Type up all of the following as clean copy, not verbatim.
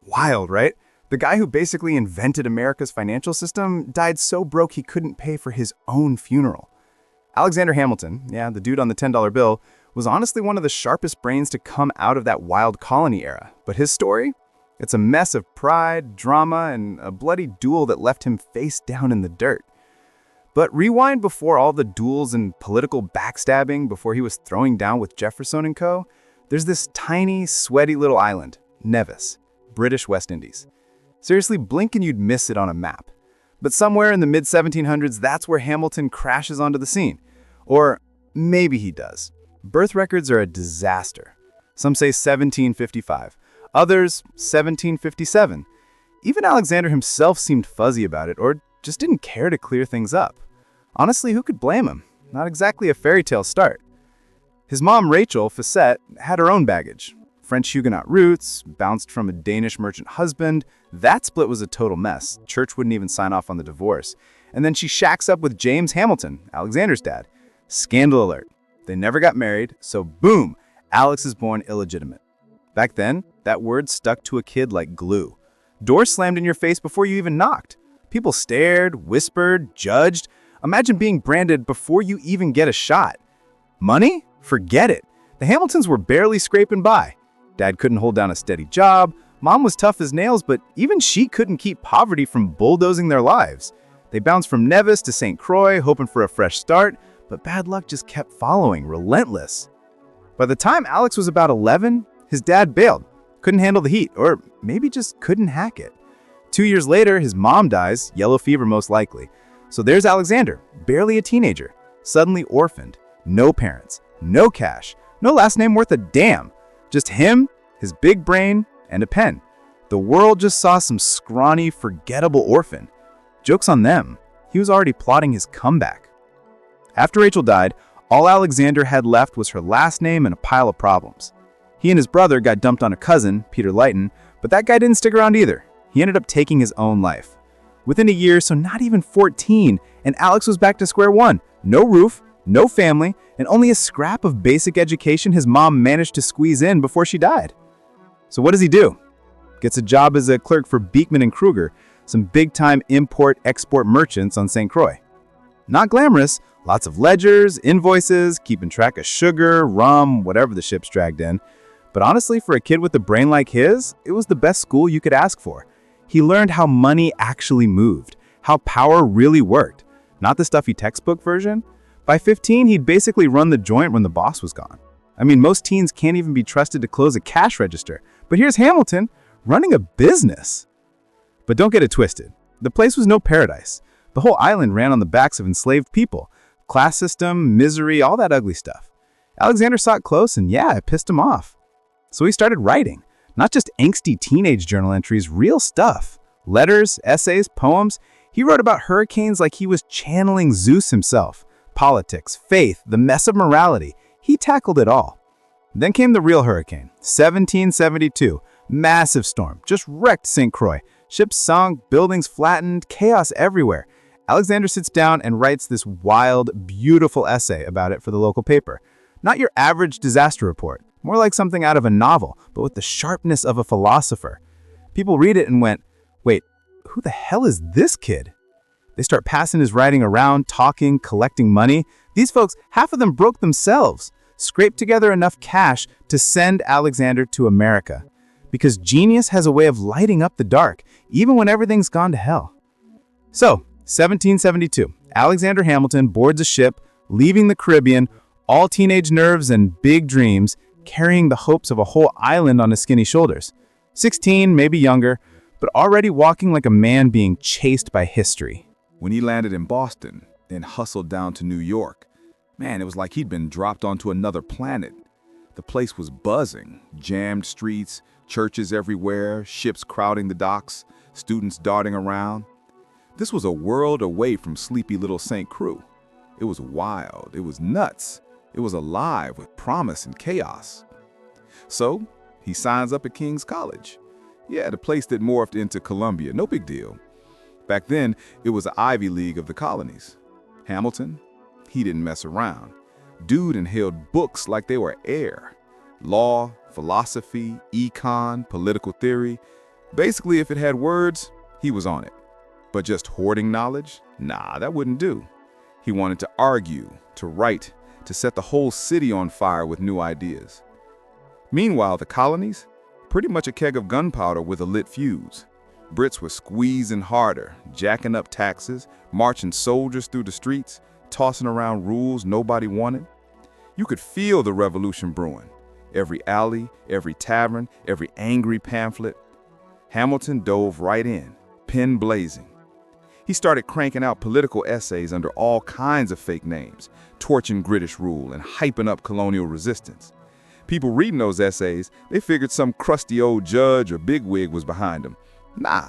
Wild, right? The guy who basically invented America's financial system died so broke he couldn't pay for his own funeral. Alexander Hamilton, yeah, the dude on the $10 bill, was honestly one of the sharpest brains to come out of that wild colony era. But his story? It's a mess of pride, drama, and a bloody duel that left him face down in the dirt. But rewind before all the duels and political backstabbing before he was throwing down with Jefferson and co., there's this tiny, sweaty little island, Nevis, British West Indies. Seriously, blink and you'd miss it on a map. But somewhere in the mid-1700s, that's where Hamilton crashes onto the scene. Or maybe he does. Birth records are a disaster. Some say 1755, others 1757. Even Alexander himself seemed fuzzy about it, or just didn't care to clear things up. Honestly, who could blame him? Not exactly a fairy tale start. His mom, Rachel Facette, had her own baggage. French Huguenot roots, bounced from a Danish merchant husband. That split was a total mess. Church wouldn't even sign off on the divorce. And then she shacks up with James Hamilton, Alexander's dad. Scandal alert. They never got married, so boom, Alex is born illegitimate. Back then, that word stuck to a kid like glue. Doors slammed in your face before you even knocked. People stared, whispered, judged. Imagine being branded before you even get a shot. Money? Forget it. The Hamiltons were barely scraping by. Dad couldn't hold down a steady job. Mom was tough as nails, but even she couldn't keep poverty from bulldozing their lives. They bounced from Nevis to St. Croix, hoping for a fresh start, but bad luck just kept following, relentless. By the time Alex was about 11, his dad bailed. Couldn't handle the heat, or maybe just couldn't hack it. 2 years later, his mom dies, yellow fever most likely. So there's Alexander, barely a teenager, suddenly orphaned. No parents, no cash, no last name worth a damn. Just him, his big brain, and a pen. The world just saw some scrawny, forgettable orphan. Joke's on them. He was already plotting his comeback. After Rachel died, all Alexander had left was her last name and a pile of problems. He and his brother got dumped on a cousin, Peter Lytton, but that guy didn't stick around either. He ended up taking his own life. Within a year, so not even 14, and Alex was back to square one. No roof, no family, and only a scrap of basic education his mom managed to squeeze in before she died. So what does he do? Gets a job as a clerk for Beekman and Kruger, some big-time import-export merchants on St. Croix. Not glamorous, lots of ledgers, invoices, keeping track of sugar, rum, whatever the ship's dragged in. But honestly, for a kid with a brain like his, it was the best school you could ask for. He learned how money actually moved, how power really worked, not the stuffy textbook version. By 15, he'd basically run the joint when the boss was gone. I mean, most teens can't even be trusted to close a cash register, but here's Hamilton running a business. But don't get it twisted. The place was no paradise. The whole island ran on the backs of enslaved people. Class system, misery, all that ugly stuff. Alexander saw it close and yeah, it pissed him off. So he started writing. Not just angsty teenage journal entries, real stuff. Letters, essays, poems. He wrote about hurricanes like he was channeling Zeus himself. Politics, faith, the mess of morality. He tackled it all. Then came the real hurricane, 1772. Massive storm, just wrecked St. Croix. Ships sunk, buildings flattened, chaos everywhere. Alexander sits down and writes this wild, beautiful essay about it for the local paper. Not your average disaster report, more like something out of a novel, but with the sharpness of a philosopher. People read it and went, wait, who the hell is this kid? They start passing his writing around, talking, collecting money. These folks, half of them broke themselves, scraped together enough cash to send Alexander to America. Because genius has a way of lighting up the dark, even when everything's gone to hell. So, 1772, Alexander Hamilton boards a ship, leaving the Caribbean, all teenage nerves and big dreams, carrying the hopes of a whole island on his skinny shoulders. 16, maybe younger, but already walking like a man being chased by history. When he landed in Boston, then hustled down to New York, man, it was like he'd been dropped onto another planet. The place was buzzing, jammed streets, churches everywhere, ships crowding the docks, students darting around. This was a world away from sleepy little St. Croix. It was wild, it was nuts, it was alive with promise and chaos. So, he signs up at King's College. Yeah, the place that morphed into Columbia, no big deal. Back then, it was the Ivy League of the colonies. Hamilton, he didn't mess around. Dude inhaled books like they were air. Law, philosophy, econ, political theory. Basically, if it had words, he was on it. But just hoarding knowledge? Nah, that wouldn't do. He wanted to argue, to write, to set the whole city on fire with new ideas. Meanwhile, the colonies? Pretty much a keg of gunpowder with a lit fuse. Brits were squeezing harder, jacking up taxes, marching soldiers through the streets, tossing around rules nobody wanted. You could feel the revolution brewing. Every alley, every tavern, every angry pamphlet. Hamilton dove right in, pen blazing. He started cranking out political essays under all kinds of fake names, torching British rule and hyping up colonial resistance. People reading those essays, they figured some crusty old judge or bigwig was behind them. Nah,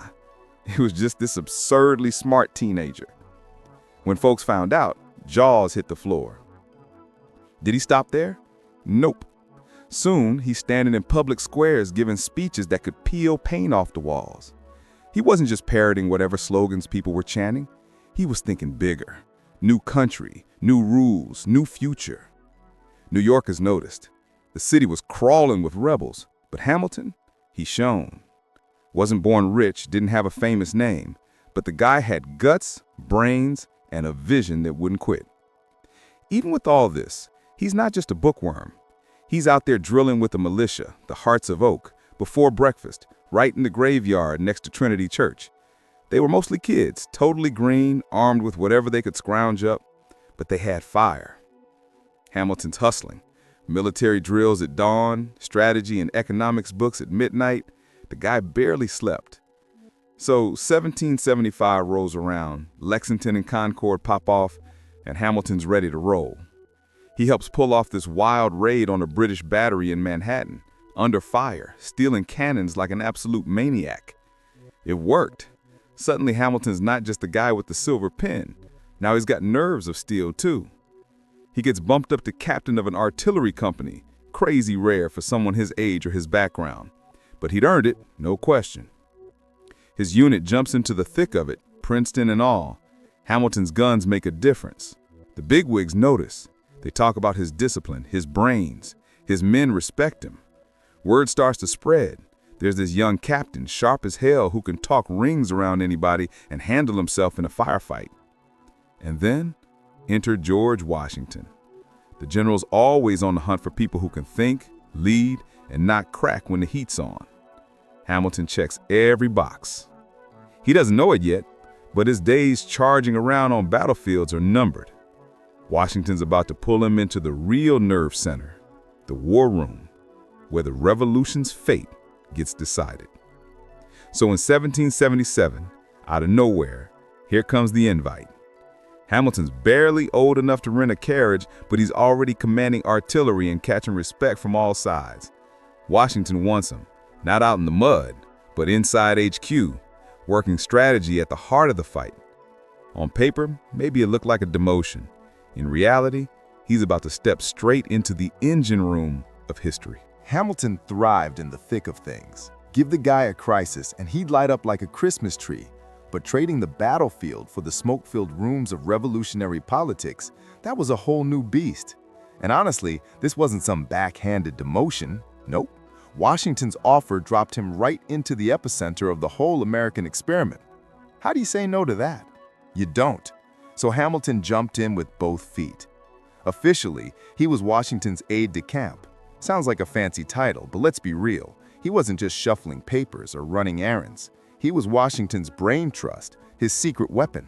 it was just this absurdly smart teenager. When folks found out, jaws hit the floor. Did he stop there? Nope. Soon, he's standing in public squares giving speeches that could peel paint off the walls. He wasn't just parroting whatever slogans people were chanting. He was thinking bigger. New country, new rules, new future. New Yorkers noticed. The city was crawling with rebels, but Hamilton, he shone. Wasn't born rich, didn't have a famous name, but the guy had guts, brains, and a vision that wouldn't quit. Even with all this, he's not just a bookworm. He's out there drilling with the militia, the Hearts of Oak, before breakfast, right in the graveyard next to Trinity Church. They were mostly kids, totally green, armed with whatever they could scrounge up, but they had fire. Hamilton's hustling. Military drills at dawn, strategy and economics books at midnight. The guy barely slept. So 1775 rolls around, Lexington and Concord pop off, and Hamilton's ready to roll. He helps pull off this wild raid on a British battery in Manhattan, under fire, stealing cannons like an absolute maniac. It worked. Suddenly Hamilton's not just the guy with the silver pen. Now he's got nerves of steel too. He gets bumped up to captain of an artillery company, crazy rare for someone his age or his background. But he'd earned it, no question. His unit jumps into the thick of it, Princeton and all. Hamilton's guns make a difference. The bigwigs notice. They talk about his discipline, his brains. His men respect him. Word starts to spread. There's this young captain, sharp as hell, who can talk rings around anybody and handle himself in a firefight. And then, enter George Washington. The general's always on the hunt for people who can think, lead, and not crack when the heat's on. Hamilton checks every box. He doesn't know it yet, but his days charging around on battlefields are numbered. Washington's about to pull him into the real nerve center, the war room, where the revolution's fate gets decided. So in 1777, out of nowhere, here comes the invite. Hamilton's barely old enough to rent a carriage, but he's already commanding artillery and catching respect from all sides. Washington wants him, not out in the mud, but inside HQ, working strategy at the heart of the fight. On paper, maybe it looked like a demotion. In reality, he's about to step straight into the engine room of history. Hamilton thrived in the thick of things. Give the guy a crisis and he'd light up like a Christmas tree. But trading the battlefield for the smoke-filled rooms of revolutionary politics, that was a whole new beast. And honestly, this wasn't some backhanded demotion. Nope. Washington's offer dropped him right into the epicenter of the whole American experiment. How do you say no to that? You don't. So Hamilton jumped in with both feet. Officially, he was Washington's aide-de-camp. Sounds like a fancy title, but let's be real. He wasn't just shuffling papers or running errands. He was Washington's brain trust, his secret weapon.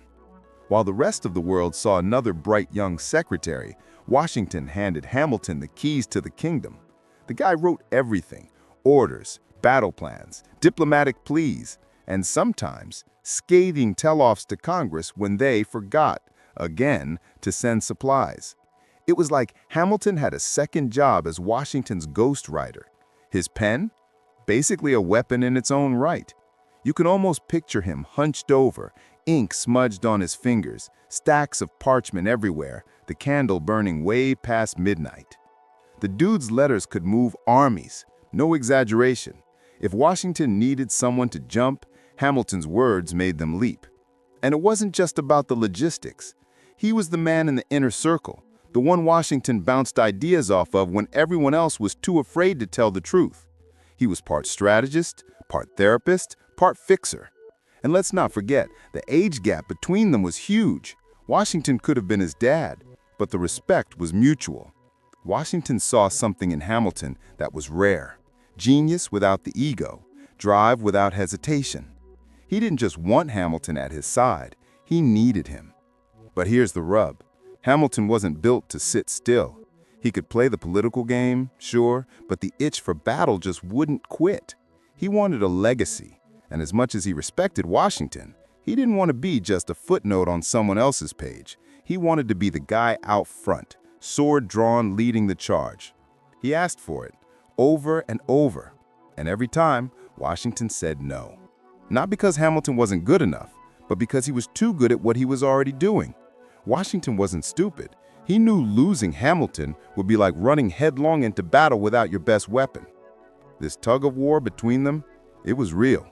While the rest of the world saw another bright young secretary, Washington handed Hamilton the keys to the kingdom. The guy wrote everything: orders, battle plans, diplomatic pleas, and sometimes scathing tell-offs to Congress when they forgot, again, to send supplies. It was like Hamilton had a second job as Washington's ghostwriter. His pen? Basically a weapon in its own right. You can almost picture him hunched over, ink smudged on his fingers, stacks of parchment everywhere, the candle burning way past midnight. The dude's letters could move armies, no exaggeration. If Washington needed someone to jump, Hamilton's words made them leap. And it wasn't just about the logistics. He was the man in the inner circle, the one Washington bounced ideas off of when everyone else was too afraid to tell the truth. He was part strategist, part therapist, part fixer. And let's not forget, the age gap between them was huge. Washington could have been his dad, but the respect was mutual. Washington saw something in Hamilton that was rare. Genius without the ego, drive without hesitation. He didn't just want Hamilton at his side, he needed him. But here's the rub. Hamilton wasn't built to sit still. He could play the political game, sure, but the itch for battle just wouldn't quit. He wanted a legacy, and as much as he respected Washington, he didn't want to be just a footnote on someone else's page. He wanted to be the guy out front, sword drawn, leading the charge. He asked for it, over and over, and every time, Washington said no. Not because Hamilton wasn't good enough, but because he was too good at what he was already doing. Washington wasn't stupid. He knew losing Hamilton would be like running headlong into battle without your best weapon. This tug of war between them, it was real.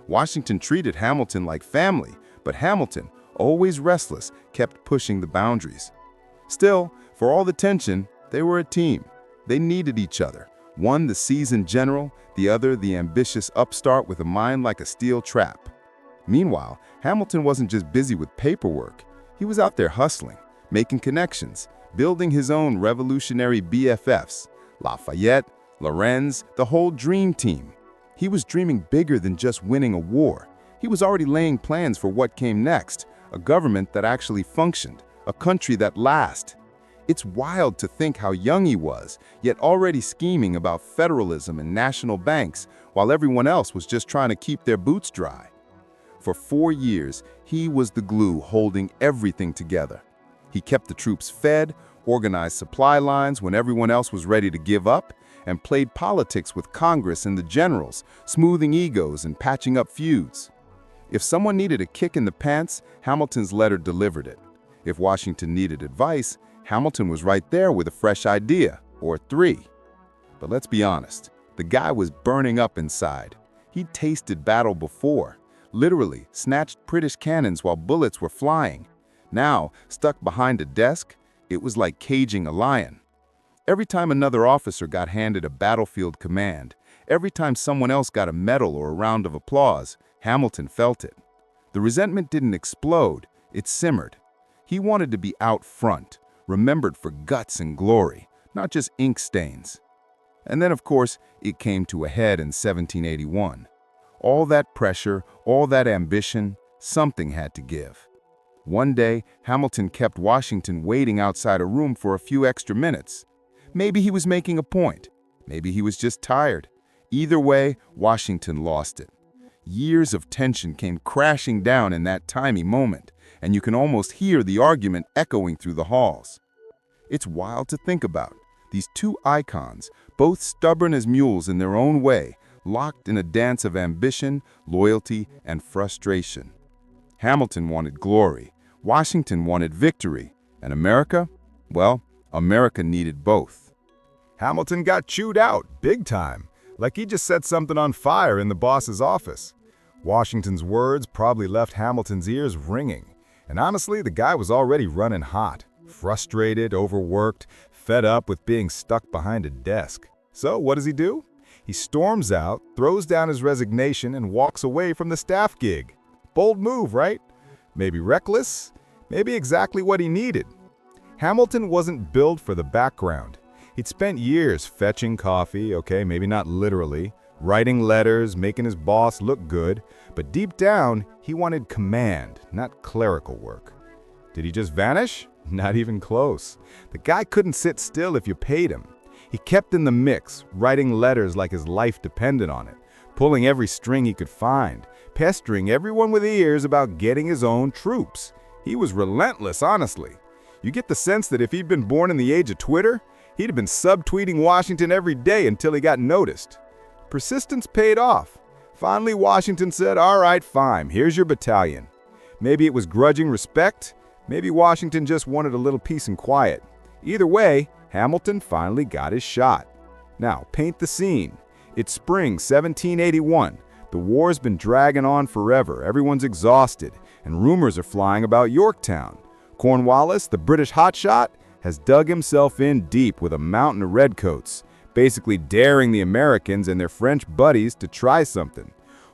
Washington treated Hamilton like family, but Hamilton, always restless, kept pushing the boundaries. Still, for all the tension, they were a team. They needed each other. One the seasoned general, the other the ambitious upstart with a mind like a steel trap. Meanwhile, Hamilton wasn't just busy with paperwork. He was out there hustling, making connections, building his own revolutionary BFFs, Lafayette, Lorenz, the whole dream team. He was dreaming bigger than just winning a war. He was already laying plans for what came next, a government that actually functioned, a country that lasts. It's wild to think how young he was, yet already scheming about federalism and national banks, while everyone else was just trying to keep their boots dry. For 4 years, he was the glue holding everything together. He kept the troops fed, organized supply lines when everyone else was ready to give up, and played politics with Congress and the generals, smoothing egos and patching up feuds. If someone needed a kick in the pants, Hamilton's letter delivered it. If Washington needed advice, Hamilton was right there with a fresh idea, or 3. But let's be honest, the guy was burning up inside. He'd tasted battle before, literally snatched British cannons while bullets were flying. Now, stuck behind a desk, it was like caging a lion. Every time another officer got handed a battlefield command, every time someone else got a medal or a round of applause, Hamilton felt it. The resentment didn't explode, it simmered. He wanted to be out front, remembered for guts and glory, not just ink stains. And then, of course, it came to a head in 1781. All that pressure, all that ambition, something had to give. One day, Hamilton kept Washington waiting outside a room for a few extra minutes. Maybe he was making a point. Maybe he was just tired. Either way, Washington lost it. Years of tension came crashing down in that tiny moment, and you can almost hear the argument echoing through the halls. It's wild to think about. These two icons, both stubborn as mules in their own way, locked in a dance of ambition, loyalty, and frustration. Hamilton wanted glory. Washington wanted victory. And America? Well, America needed both. Hamilton got chewed out, big time, like he just set something on fire in the boss's office. Washington's words probably left Hamilton's ears ringing. And honestly, the guy was already running hot, frustrated, overworked, fed up with being stuck behind a desk. So what does he do? He storms out, throws down his resignation, and walks away from the staff gig. Bold move, right? Maybe reckless, maybe exactly what he needed. Hamilton wasn't built for the background. He'd spent years fetching coffee, okay, maybe not literally, writing letters, making his boss look good, but deep down, he wanted command, not clerical work. Did he just vanish? Not even close. The guy couldn't sit still if you paid him. He kept in the mix, writing letters like his life depended on it, pulling every string he could find, pestering everyone with ears about getting his own troops. He was relentless, honestly. You get the sense that if he'd been born in the age of Twitter, he'd have been subtweeting Washington every day until he got noticed. Persistence paid off. Finally, Washington said, "All right, fine, here's your battalion." Maybe it was grudging respect. Maybe Washington just wanted a little peace and quiet. Either way, Hamilton finally got his shot. Now, paint the scene. It's spring 1781. The war's been dragging on forever. Everyone's exhausted, and rumors are flying about Yorktown. Cornwallis, the British hotshot, has dug himself in deep with a mountain of redcoats, basically daring the Americans and their French buddies to try something.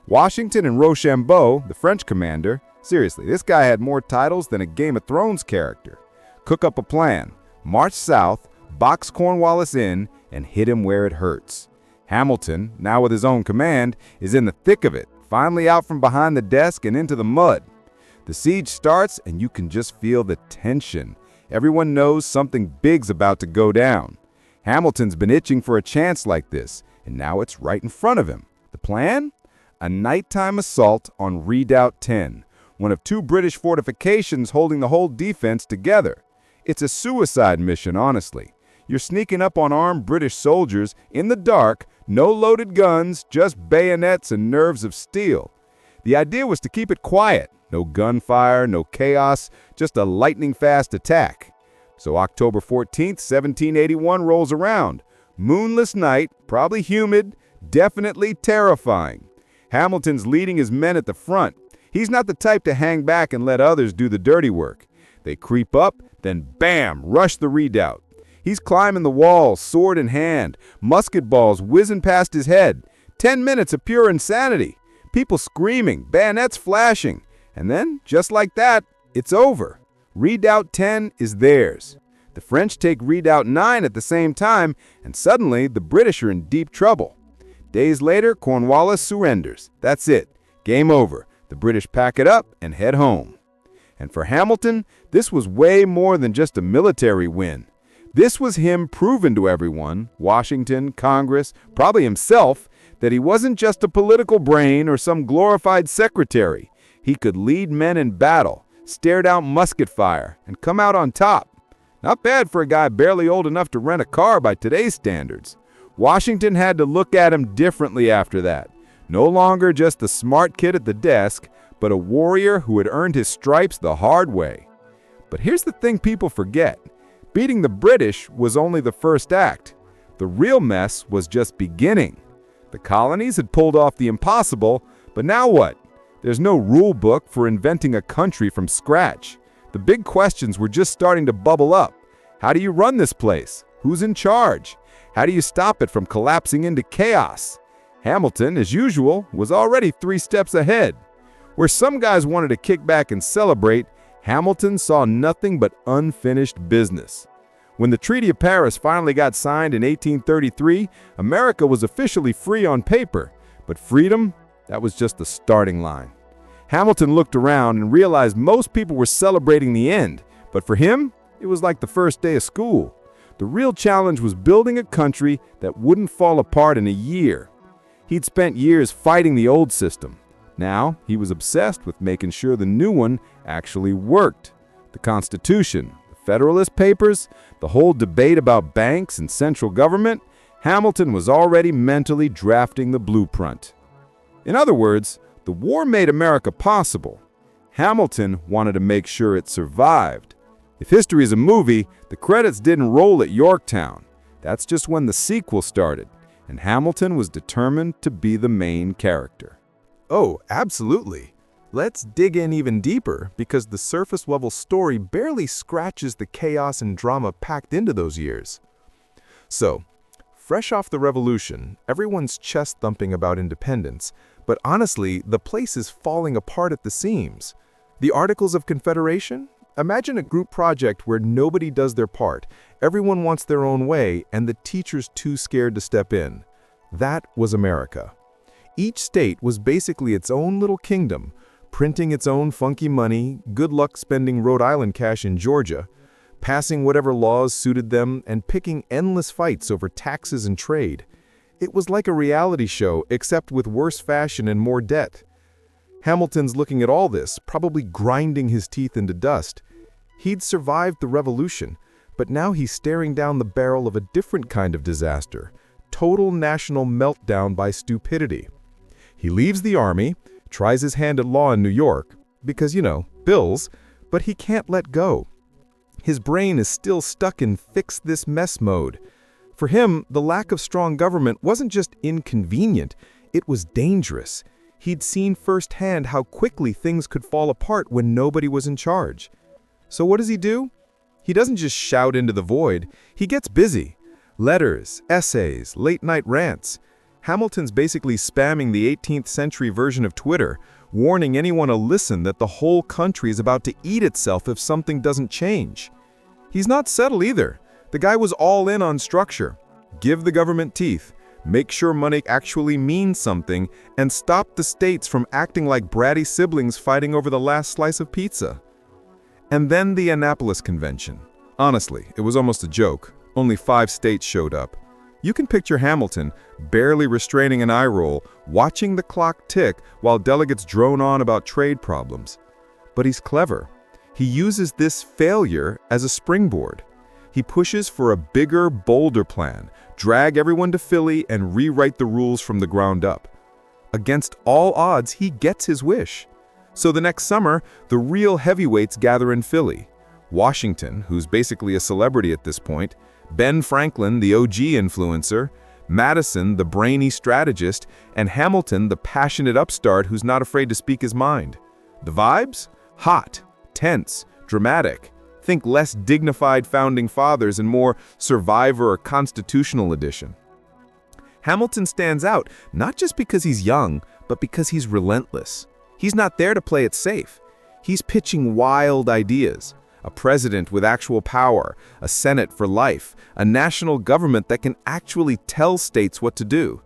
Washington and Rochambeau, the French commander, seriously, this guy had more titles than a Game of Thrones character. Cook up a plan, march south, box Cornwallis in, and hit him where it hurts. Hamilton, now with his own command, is in the thick of it, finally out from behind the desk and into the mud. The siege starts and you can just feel the tension. Everyone knows something big's about to go down. Hamilton's been itching for a chance like this, and now it's right in front of him. The plan? A nighttime assault on Redoubt 10, one of 2 British fortifications holding the whole defense together. It's a suicide mission, honestly. You're sneaking up on armed British soldiers in the dark, no loaded guns, just bayonets and nerves of steel. The idea was to keep it quiet. No gunfire, no chaos, just a lightning-fast attack. So October 14th, 1781 rolls around. Moonless night, probably humid, definitely terrifying. Hamilton's leading his men at the front. He's not the type to hang back and let others do the dirty work. They creep up, then bam, rush the redoubt. He's climbing the walls, sword in hand, musket balls whizzing past his head. 10 minutes of pure insanity. People screaming, bayonets flashing. And then, just like that, it's over. Redoubt 10 is theirs. The French take Redoubt 9 at the same time, and suddenly the British are in deep trouble. Days later, Cornwallis surrenders. That's it. Game over. The British pack it up and head home. And for Hamilton, this was way more than just a military win. This was him proving to everyone, Washington, Congress, probably himself, that he wasn't just a political brain or some glorified secretary. He could lead men in battle, stare down musket fire, and come out on top. Not bad for a guy barely old enough to rent a car by today's standards. Washington had to look at him differently after that. No longer just the smart kid at the desk, but a warrior who had earned his stripes the hard way. But here's the thing people forget. Beating the British was only the first act. The real mess was just beginning. The colonies had pulled off the impossible, but now what? There's no rule book for inventing a country from scratch. The big questions were just starting to bubble up. How do you run this place? Who's in charge? How do you stop it from collapsing into chaos? Hamilton, as usual, was already 3 steps ahead. Where some guys wanted to kick back and celebrate, Hamilton saw nothing but unfinished business. When the Treaty of Paris finally got signed in 1833, America was officially free on paper, but freedom, that was just the starting line. Hamilton looked around and realized most people were celebrating the end, but for him, it was like the first day of school. The real challenge was building a country that wouldn't fall apart in a year. He'd spent years fighting the old system. Now, he was obsessed with making sure the new one actually worked. The Constitution, the Federalist Papers, the whole debate about banks and central government, Hamilton was already mentally drafting the blueprint. In other words, the war made America possible. Hamilton wanted to make sure it survived. If history is a movie, the credits didn't roll at Yorktown. That's just when the sequel started, and Hamilton was determined to be the main character. Oh, absolutely. Let's dig in even deeper because the surface-level story barely scratches the chaos and drama packed into those years. So, fresh off the Revolution, everyone's chest thumping about independence, but honestly, the place is falling apart at the seams. The Articles of Confederation? Imagine a group project where nobody does their part, everyone wants their own way, and the teacher's too scared to step in. That was America. Each state was basically its own little kingdom, printing its own funky money, good luck spending Rhode Island cash in Georgia, passing whatever laws suited them, and picking endless fights over taxes and trade. It was like a reality show, except with worse fashion and more debt. Hamilton's looking at all this, probably grinding his teeth into dust. He'd survived the revolution, but now he's staring down the barrel of a different kind of disaster, total national meltdown by stupidity. He leaves the army, tries his hand at law in New York, because, bills, but he can't let go. His brain is still stuck in fix this mess mode. For him, the lack of strong government wasn't just inconvenient, it was dangerous. He'd seen firsthand how quickly things could fall apart when nobody was in charge. So what does he do? He doesn't just shout into the void, he gets busy. Letters, essays, late-night rants. Hamilton's basically spamming the 18th century version of Twitter, warning anyone to listen that the whole country is about to eat itself if something doesn't change. He's not subtle either. The guy was all in on structure. Give the government teeth, make sure money actually means something, and stop the states from acting like bratty siblings fighting over the last slice of pizza. And then the Annapolis Convention. Honestly, it was almost a joke. Only 5 states showed up. You can picture Hamilton, barely restraining an eye roll, watching the clock tick while delegates drone on about trade problems. But he's clever. He uses this failure as a springboard. He pushes for a bigger, bolder plan, drag everyone to Philly and rewrite the rules from the ground up. Against all odds, he gets his wish. So the next summer, the real heavyweights gather in Philly. Washington, who's basically a celebrity at this point, Ben Franklin, the OG influencer, Madison, the brainy strategist, and Hamilton, the passionate upstart who's not afraid to speak his mind. The vibes? Hot, tense, dramatic. Think less dignified founding fathers and more Survivor or Constitutional edition. Hamilton stands out not just because he's young, but because he's relentless. He's not there to play it safe. He's pitching wild ideas. A president with actual power, a Senate for life, a national government that can actually tell states what to do.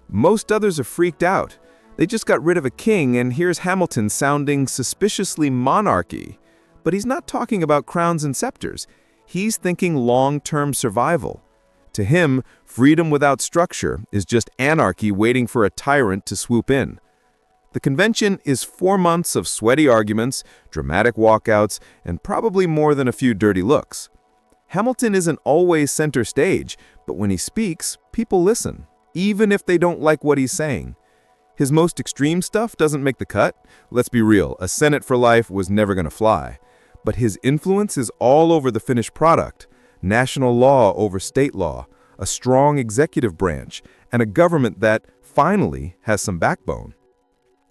Most others are freaked out. They just got rid of a king, and here's Hamilton sounding suspiciously monarchy. But he's not talking about crowns and scepters. He's thinking long-term survival. To him, freedom without structure is just anarchy waiting for a tyrant to swoop in. The convention is 4 months of sweaty arguments, dramatic walkouts, and probably more than a few dirty looks. Hamilton isn't always center stage, but when he speaks, people listen, even if they don't like what he's saying. His most extreme stuff doesn't make the cut. Let's be real, a Senate for life was never going to fly. But his influence is all over the finished product. National law over state law, a strong executive branch, and a government that, finally, has some backbone.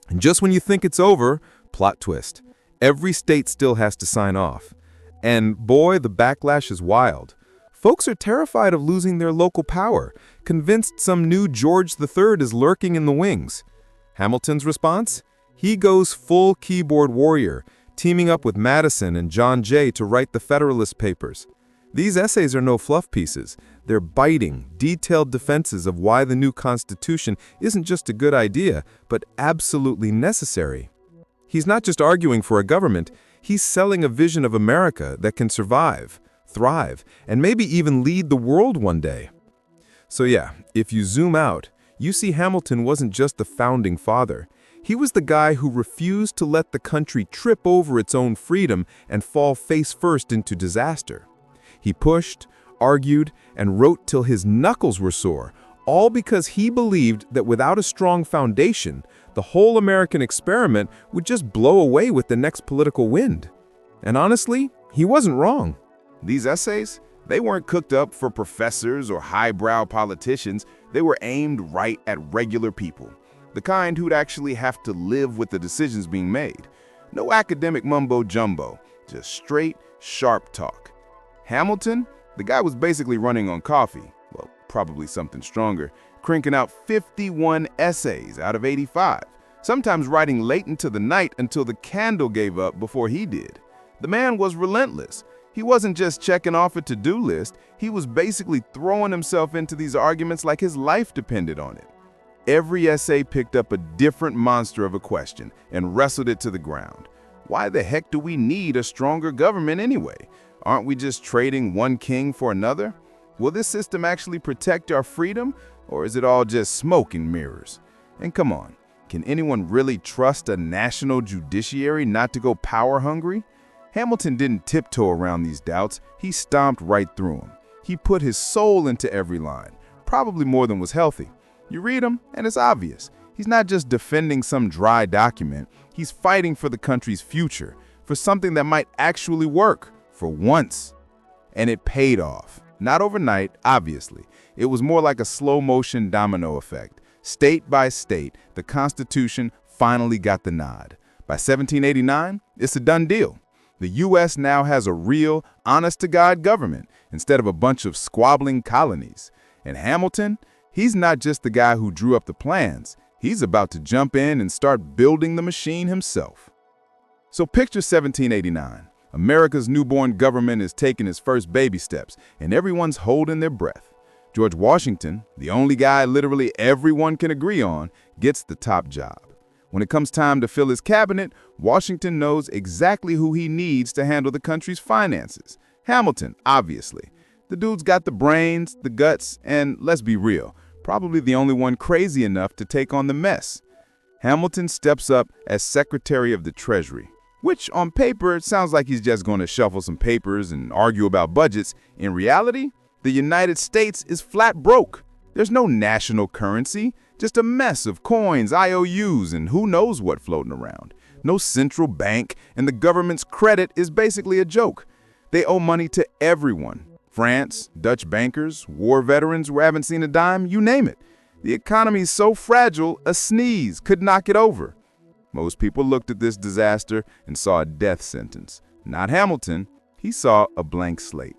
And just when you think it's over, plot twist. Every state still has to sign off. And boy, the backlash is wild. Folks are terrified of losing their local power, convinced some new George III is lurking in the wings. Hamilton's response? He goes full keyboard warrior, teaming up with Madison and John Jay to write the Federalist Papers. These essays are no fluff pieces. They're biting, detailed defenses of why the new Constitution isn't just a good idea, but absolutely necessary. He's not just arguing for a government, he's selling a vision of America that can survive, thrive, and maybe even lead the world one day. So yeah, if you zoom out, you see Hamilton wasn't just the founding father. He was the guy who refused to let the country trip over its own freedom and fall face first into disaster. He pushed, argued, and wrote till his knuckles were sore, all because he believed that without a strong foundation, the whole American experiment would just blow away with the next political wind. And honestly, he wasn't wrong. These essays, they weren't cooked up for professors or highbrow politicians. They were aimed right at regular people, the kind who'd actually have to live with the decisions being made. No academic mumbo-jumbo, just straight, sharp talk. Hamilton, the guy was basically running on coffee, well, probably something stronger, cranking out 51 essays out of 85, sometimes writing late into the night until the candle gave up before he did. The man was relentless. He wasn't just checking off a to-do list, he was basically throwing himself into these arguments like his life depended on it. Every essay picked up a different monster of a question and wrestled it to the ground. Why the heck do we need a stronger government anyway? Aren't we just trading one king for another? Will this system actually protect our freedom, or is it all just smoke and mirrors? And come on, can anyone really trust a national judiciary not to go power hungry? Hamilton didn't tiptoe around these doubts, he stomped right through them. He put his soul into every line, probably more than was healthy. You read him, and it's obvious. He's not just defending some dry document, he's fighting for the country's future, for something that might actually work. For once. And it paid off. Not overnight, obviously. It was more like a slow-motion domino effect. State by state, the Constitution finally got the nod. By 1789, it's a done deal. The U.S. now has a real, honest-to-God government instead of a bunch of squabbling colonies. And Hamilton, He's not just the guy who drew up the plans. He's about to jump in and start building the machine himself. So picture 1789. America's newborn government is taking its first baby steps, and everyone's holding their breath. George Washington, the only guy literally everyone can agree on, gets the top job. When it comes time to fill his cabinet, Washington knows exactly who he needs to handle the country's finances. Hamilton, obviously. The dude's got the brains, the guts, and let's be real, probably the only one crazy enough to take on the mess. Hamilton steps up as Secretary of the Treasury, which on paper sounds like he's just going to shuffle some papers and argue about budgets. In reality, the United States is flat broke. There's no national currency, just a mess of coins, IOUs, and who knows what floating around. No central bank, and the government's credit is basically a joke. They owe money to everyone. France, Dutch bankers, war veterans who haven't seen a dime, you name it. The economy's so fragile, a sneeze could knock it over. Most people looked at this disaster and saw a death sentence. Not Hamilton, he saw a blank slate.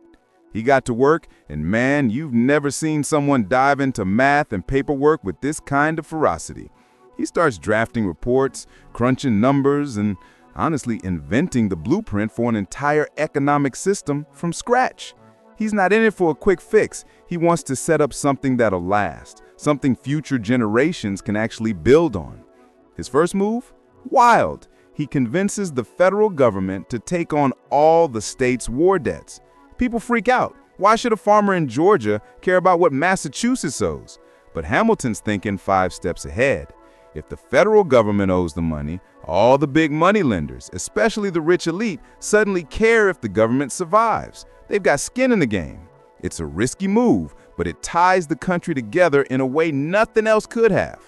He got to work, and man, you've never seen someone dive into math and paperwork with this kind of ferocity. He starts drafting reports, crunching numbers, and honestly inventing the blueprint for an entire economic system from scratch. He's not in it for a quick fix. He wants to set up something that'll last, something future generations can actually build on. His first move? Wild. He convinces the federal government to take on all the state's war debts. People freak out. Why should a farmer in Georgia care about what Massachusetts owes? But Hamilton's thinking 5 steps ahead. If the federal government owes the money, all the big money lenders, especially the rich elite, suddenly care if the government survives. They've got skin in the game. It's a risky move, but it ties the country together in a way nothing else could have.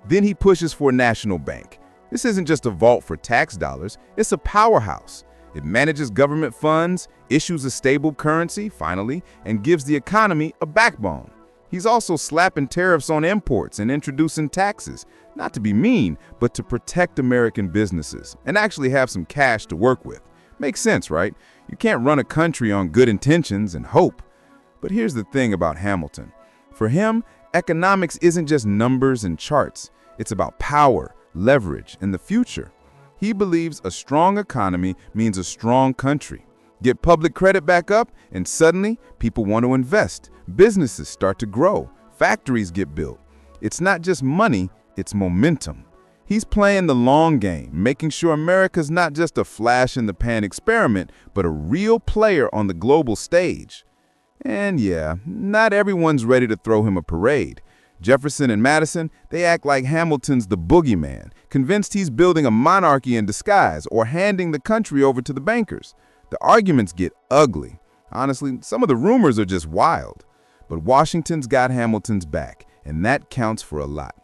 Then he pushes for a national bank. This isn't just a vault for tax dollars, it's a powerhouse. It manages government funds, issues a stable currency, finally, and gives the economy a backbone. He's also slapping tariffs on imports and introducing taxes, not to be mean, but to protect American businesses and actually have some cash to work with. Makes sense, right? You can't run a country on good intentions and hope. But here's the thing about Hamilton. For him, economics isn't just numbers and charts. It's about power, leverage, and the future. He believes a strong economy means a strong country. Get public credit back up, and suddenly people want to invest. Businesses start to grow. Factories get built. It's not just money, it's momentum. He's playing the long game, making sure America's not just a flash-in-the-pan experiment, but a real player on the global stage. And yeah, not everyone's ready to throw him a parade. Jefferson and Madison, they act like Hamilton's the boogeyman, convinced he's building a monarchy in disguise or handing the country over to the bankers. The arguments get ugly. Honestly, some of the rumors are just wild. But Washington's got Hamilton's back, and that counts for a lot.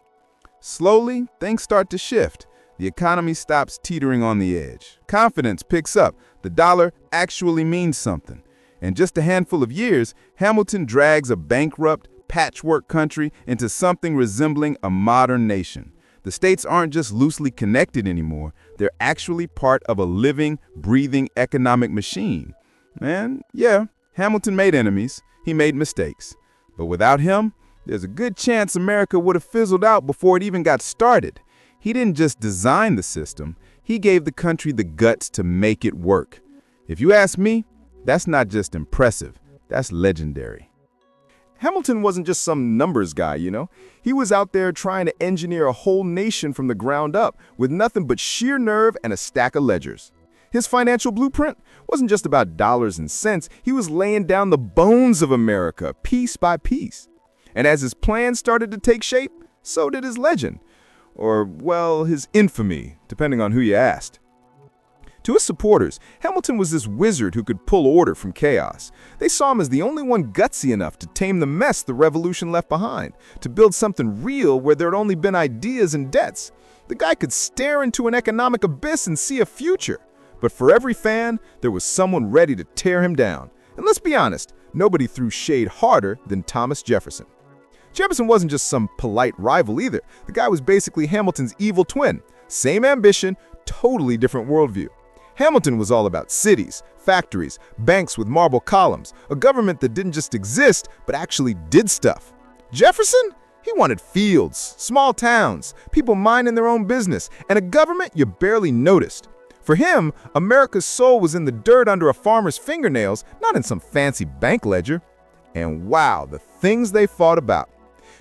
Slowly, things start to shift. The economy stops teetering on the edge. Confidence picks up. The dollar actually means something. In just a handful of years, Hamilton drags a bankrupt, patchwork country into something resembling a modern nation. The states aren't just loosely connected anymore. They're actually part of a living, breathing economic machine. And yeah, Hamilton made enemies. He made mistakes. But without him, there's a good chance America would have fizzled out before it even got started. He didn't just design the system. He gave the country the guts to make it work. If you ask me, that's not just impressive. That's legendary. Hamilton wasn't just some numbers guy, you know? He was out there trying to engineer a whole nation from the ground up with nothing but sheer nerve and a stack of ledgers. His financial blueprint wasn't just about dollars and cents. He was laying down the bones of America piece by piece. And as his plan started to take shape, so did his legend. Or, well, his infamy, depending on who you asked. To his supporters, Hamilton was this wizard who could pull order from chaos. They saw him as the only one gutsy enough to tame the mess the revolution left behind, to build something real where there had only been ideas and debts. The guy could stare into an economic abyss and see a future. But for every fan, there was someone ready to tear him down. And let's be honest, nobody threw shade harder than Thomas Jefferson. Jefferson wasn't just some polite rival either. The guy was basically Hamilton's evil twin. Same ambition, totally different worldview. Hamilton was all about cities, factories, banks with marble columns, a government that didn't just exist, but actually did stuff. Jefferson? He wanted fields, small towns, people minding their own business, and a government you barely noticed. For him, America's soul was in the dirt under a farmer's fingernails, not in some fancy bank ledger. And wow, the things they fought about.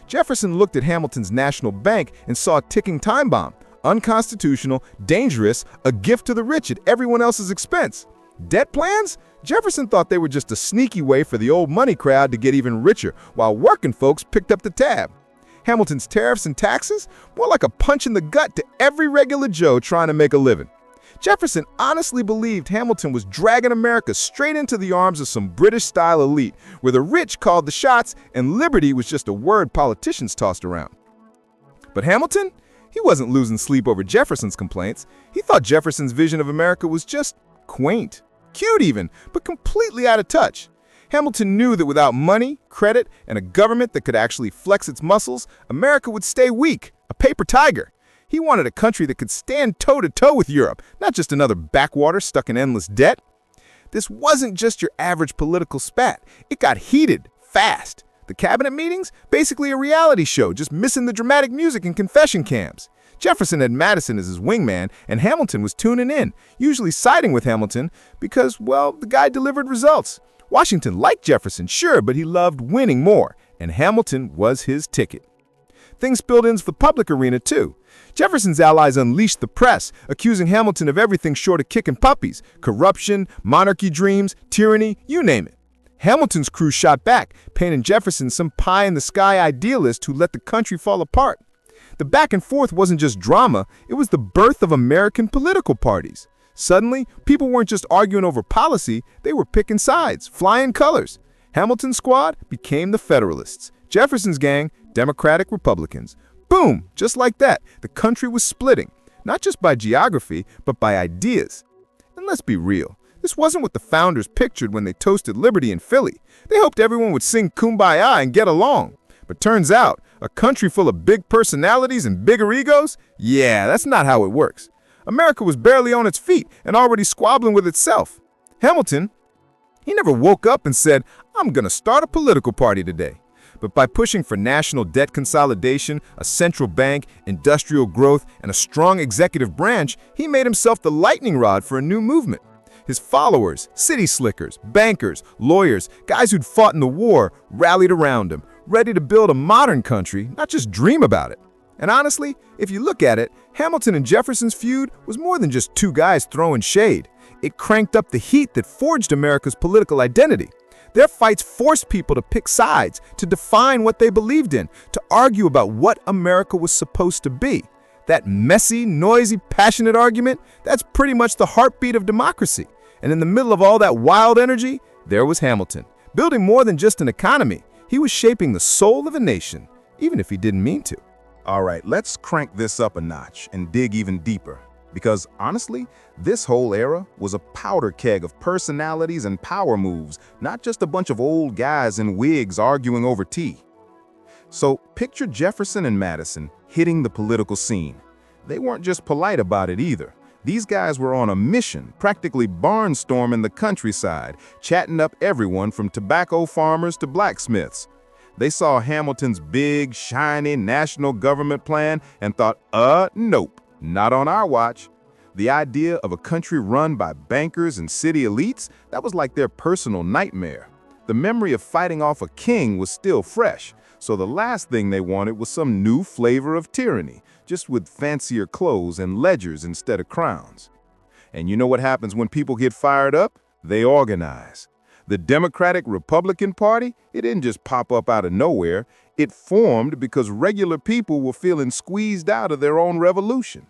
Jefferson looked at Hamilton's national bank and saw a ticking time bomb. Unconstitutional, dangerous, a gift to the rich at everyone else's expense. Debt plans? Jefferson thought they were just a sneaky way for the old money crowd to get even richer, while working folks picked up the tab. Hamilton's tariffs and taxes? More like a punch in the gut to every regular Joe trying to make a living. Jefferson honestly believed Hamilton was dragging America straight into the arms of some British-style elite, where the rich called the shots and liberty was just a word politicians tossed around. But Hamilton? He wasn't losing sleep over Jefferson's complaints. He thought Jefferson's vision of America was just quaint, cute even, but completely out of touch. Hamilton knew that without money, credit, and a government that could actually flex its muscles, America would stay weak, a paper tiger. He wanted a country that could stand toe-to-toe with Europe, not just another backwater stuck in endless debt. This wasn't just your average political spat. It got heated, fast. The cabinet meetings? Basically a reality show, just missing the dramatic music and confession cams. Jefferson had Madison as his wingman, and Hamilton was tuning in, usually siding with Hamilton because, well, the guy delivered results. Washington liked Jefferson, sure, but he loved winning more, and Hamilton was his ticket. Things spilled into the public arena, too. Jefferson's allies unleashed the press, accusing Hamilton of everything short of kicking puppies: corruption, monarchy dreams, tyranny, you name it. Hamilton's crew shot back, painting Jefferson some pie-in-the-sky idealist who let the country fall apart. The back and forth wasn't just drama, it was the birth of American political parties. Suddenly, people weren't just arguing over policy, they were picking sides, flying colors. Hamilton's squad became the Federalists. Jefferson's gang, Democratic Republicans. Boom! Just like that, the country was splitting, not just by geography, but by ideas. And let's be real. This wasn't what the founders pictured when they toasted liberty in Philly. They hoped everyone would sing Kumbaya and get along. But turns out, a country full of big personalities and bigger egos? Yeah, that's not how it works. America was barely on its feet and already squabbling with itself. Hamilton, he never woke up and said, "I'm gonna start a political party today." But by pushing for national debt consolidation, a central bank, industrial growth, and a strong executive branch, he made himself the lightning rod for a new movement. His followers, city slickers, bankers, lawyers, guys who'd fought in the war, rallied around him, ready to build a modern country, not just dream about it. And honestly, if you look at it, Hamilton and Jefferson's feud was more than just two guys throwing shade. It cranked up the heat that forged America's political identity. Their fights forced people to pick sides, to define what they believed in, to argue about what America was supposed to be. That messy, noisy, passionate argument, that's pretty much the heartbeat of democracy. And in the middle of all that wild energy, there was Hamilton, building more than just an economy. He was shaping the soul of a nation, even if he didn't mean to. All right, let's crank this up a notch and dig even deeper. Because honestly, this whole era was a powder keg of personalities and power moves, not just a bunch of old guys in wigs arguing over tea. So picture Jefferson and Madison hitting the political scene. They weren't just polite about it either. These guys were on a mission, practically barnstorming the countryside, chatting up everyone from tobacco farmers to blacksmiths. They saw Hamilton's big, shiny national government plan and thought, nope, not on our watch. The idea of a country run by bankers and city elites, that was like their personal nightmare. The memory of fighting off a king was still fresh, so the last thing they wanted was some new flavor of tyranny, just with fancier clothes and ledgers instead of crowns. And you know what happens when people get fired up? They organize. The Democratic-Republican Party, it didn't just pop up out of nowhere. It formed because regular people were feeling squeezed out of their own revolution.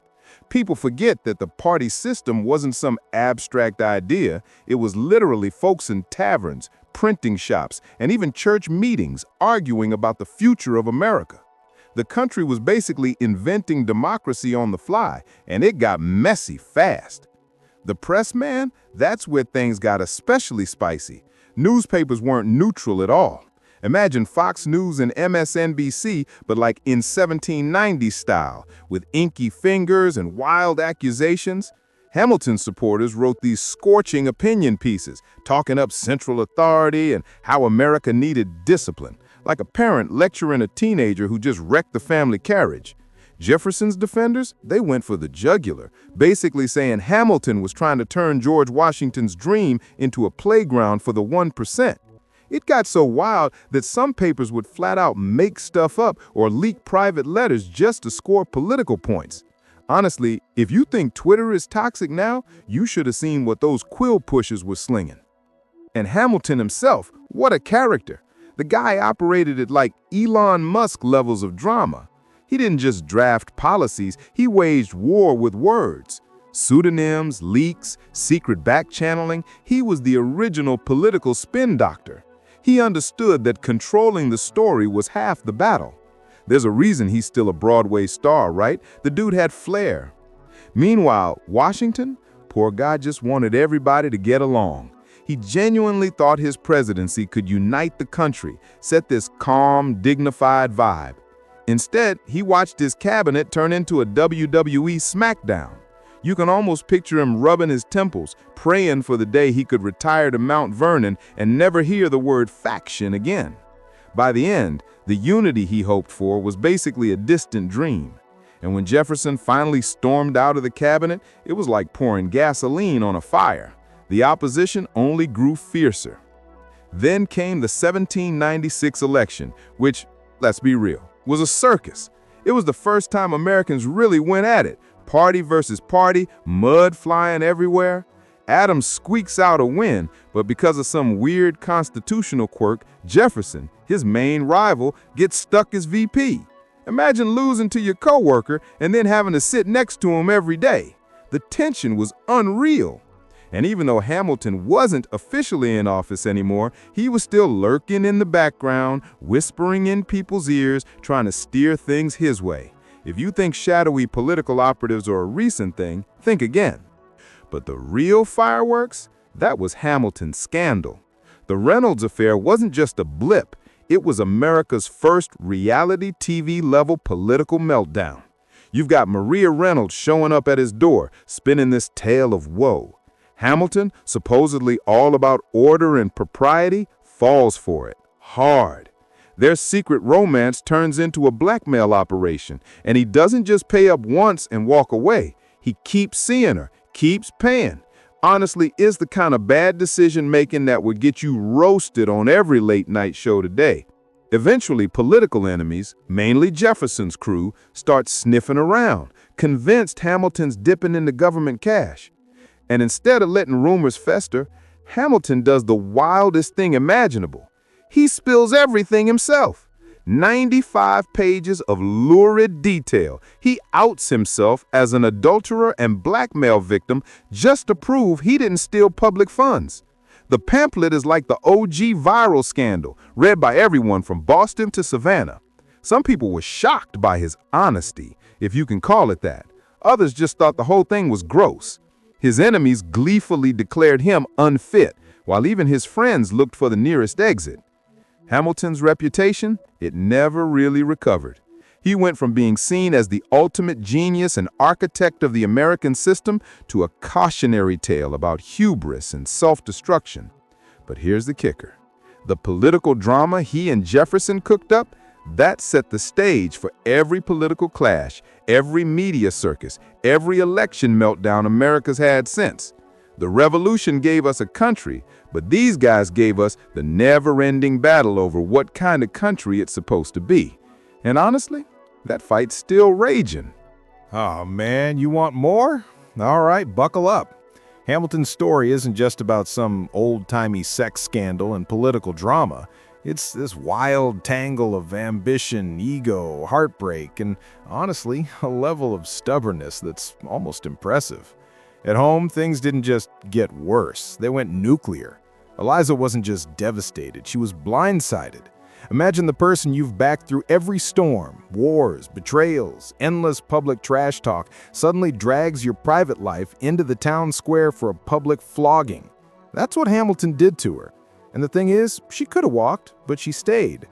People forget that the party system wasn't some abstract idea. It was literally folks in taverns, printing shops, and even church meetings arguing about the future of America. The country was basically inventing democracy on the fly, and it got messy fast. The press, man, that's where things got especially spicy. Newspapers weren't neutral at all. Imagine Fox News and MSNBC, but like in 1790 style, with inky fingers and wild accusations. Hamilton supporters wrote these scorching opinion pieces, talking up central authority and how America needed discipline. like a parent lecturing a teenager who just wrecked the family carriage. Jefferson's defenders, they went for the jugular, basically saying Hamilton was trying to turn George Washington's dream into a playground for the 1%. It got so wild that some papers would flat out make stuff up or leak private letters just to score political points. Honestly, if you think Twitter is toxic now, you should have seen what those quill pushers were slinging. And Hamilton himself, what a character. The guy operated at like Elon Musk levels of drama. He didn't just draft policies, he waged war with words. Pseudonyms, leaks, secret back-channeling, he was the original political spin doctor. He understood that controlling the story was half the battle. There's a reason he's still a Broadway star, right? The dude had flair. Meanwhile, Washington, poor guy just wanted everybody to get along. He genuinely thought his presidency could unite the country, set this calm, dignified vibe. Instead, he watched his cabinet turn into a WWE SmackDown. You can almost picture him rubbing his temples, praying for the day he could retire to Mount Vernon and never hear the word faction again. By the end, the unity he hoped for was basically a distant dream. And when Jefferson finally stormed out of the cabinet, it was like pouring gasoline on a fire. The opposition only grew fiercer. Then came the 1796 election, which, let's be real, was a circus. It was the first time Americans really went at it. Party versus party, mud flying everywhere. Adams squeaks out a win, but because of some weird constitutional quirk, Jefferson, his main rival, gets stuck as VP. Imagine losing to your coworker and then having to sit next to him every day. The tension was unreal. And even though Hamilton wasn't officially in office anymore, he was still lurking in the background, whispering in people's ears, trying to steer things his way. If you think shadowy political operatives are a recent thing, think again. But the real fireworks, that was Hamilton's scandal. The Reynolds affair wasn't just a blip, it was America's first reality TV-level political meltdown. You've got Maria Reynolds showing up at his door, spinning this tale of woe. Hamilton, supposedly all about order and propriety, falls for it, hard. Their secret romance turns into a blackmail operation, and he doesn't just pay up once and walk away. He keeps seeing her, keeps paying. Honestly, is the kind of bad decision-making that would get you roasted on every late-night show today. Eventually, political enemies, mainly Jefferson's crew, start sniffing around, convinced Hamilton's dipping into government cash. And instead of letting rumors fester, Hamilton does the wildest thing imaginable. He spills everything himself. 95 pages of lurid detail. He outs himself as an adulterer and blackmail victim just to prove he didn't steal public funds. The pamphlet is like the OG viral scandal, read by everyone from Boston to Savannah. Some people were shocked by his honesty, if you can call it that. Others just thought the whole thing was gross. His enemies gleefully declared him unfit, while even his friends looked for the nearest exit. Hamilton's reputation, it never really recovered. He went from being seen as the ultimate genius and architect of the American system to a cautionary tale about hubris and self-destruction. But here's the kicker. The political drama he and Jefferson cooked up, that set the stage for every political clash, every media circus, every election meltdown America's had since. The revolution gave us a country, but these guys gave us the never-ending battle over what kind of country it's supposed to be. And honestly, that fight's still raging. Oh man, you want more? All right, buckle up. Hamilton's story isn't just about some old-timey sex scandal and political drama. It's this wild tangle of ambition, ego, heartbreak, and honestly, a level of stubbornness that's almost impressive. At home, things didn't just get worse, they went nuclear. Eliza wasn't just devastated, she was blindsided. Imagine the person you've backed through every storm, wars, betrayals, endless public trash talk, suddenly drags your private life into the town square for a public flogging. That's what Hamilton did to her. And the thing is, she could have walked, but she stayed.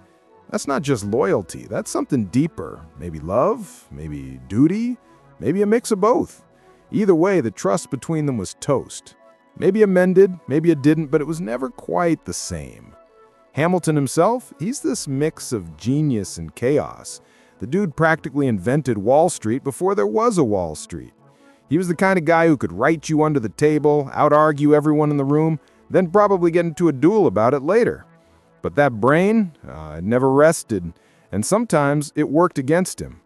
That's not just loyalty, that's something deeper. Maybe love, maybe duty, maybe a mix of both. Either way, the trust between them was toast. Maybe it mended, maybe it didn't, but it was never quite the same. Hamilton himself, he's this mix of genius and chaos. The dude practically invented Wall Street before there was a Wall Street. He was the kind of guy who could write you under the table, out-argue everyone in the room, then probably get into a duel about it later. But that brain, it never rested, and sometimes it worked against him.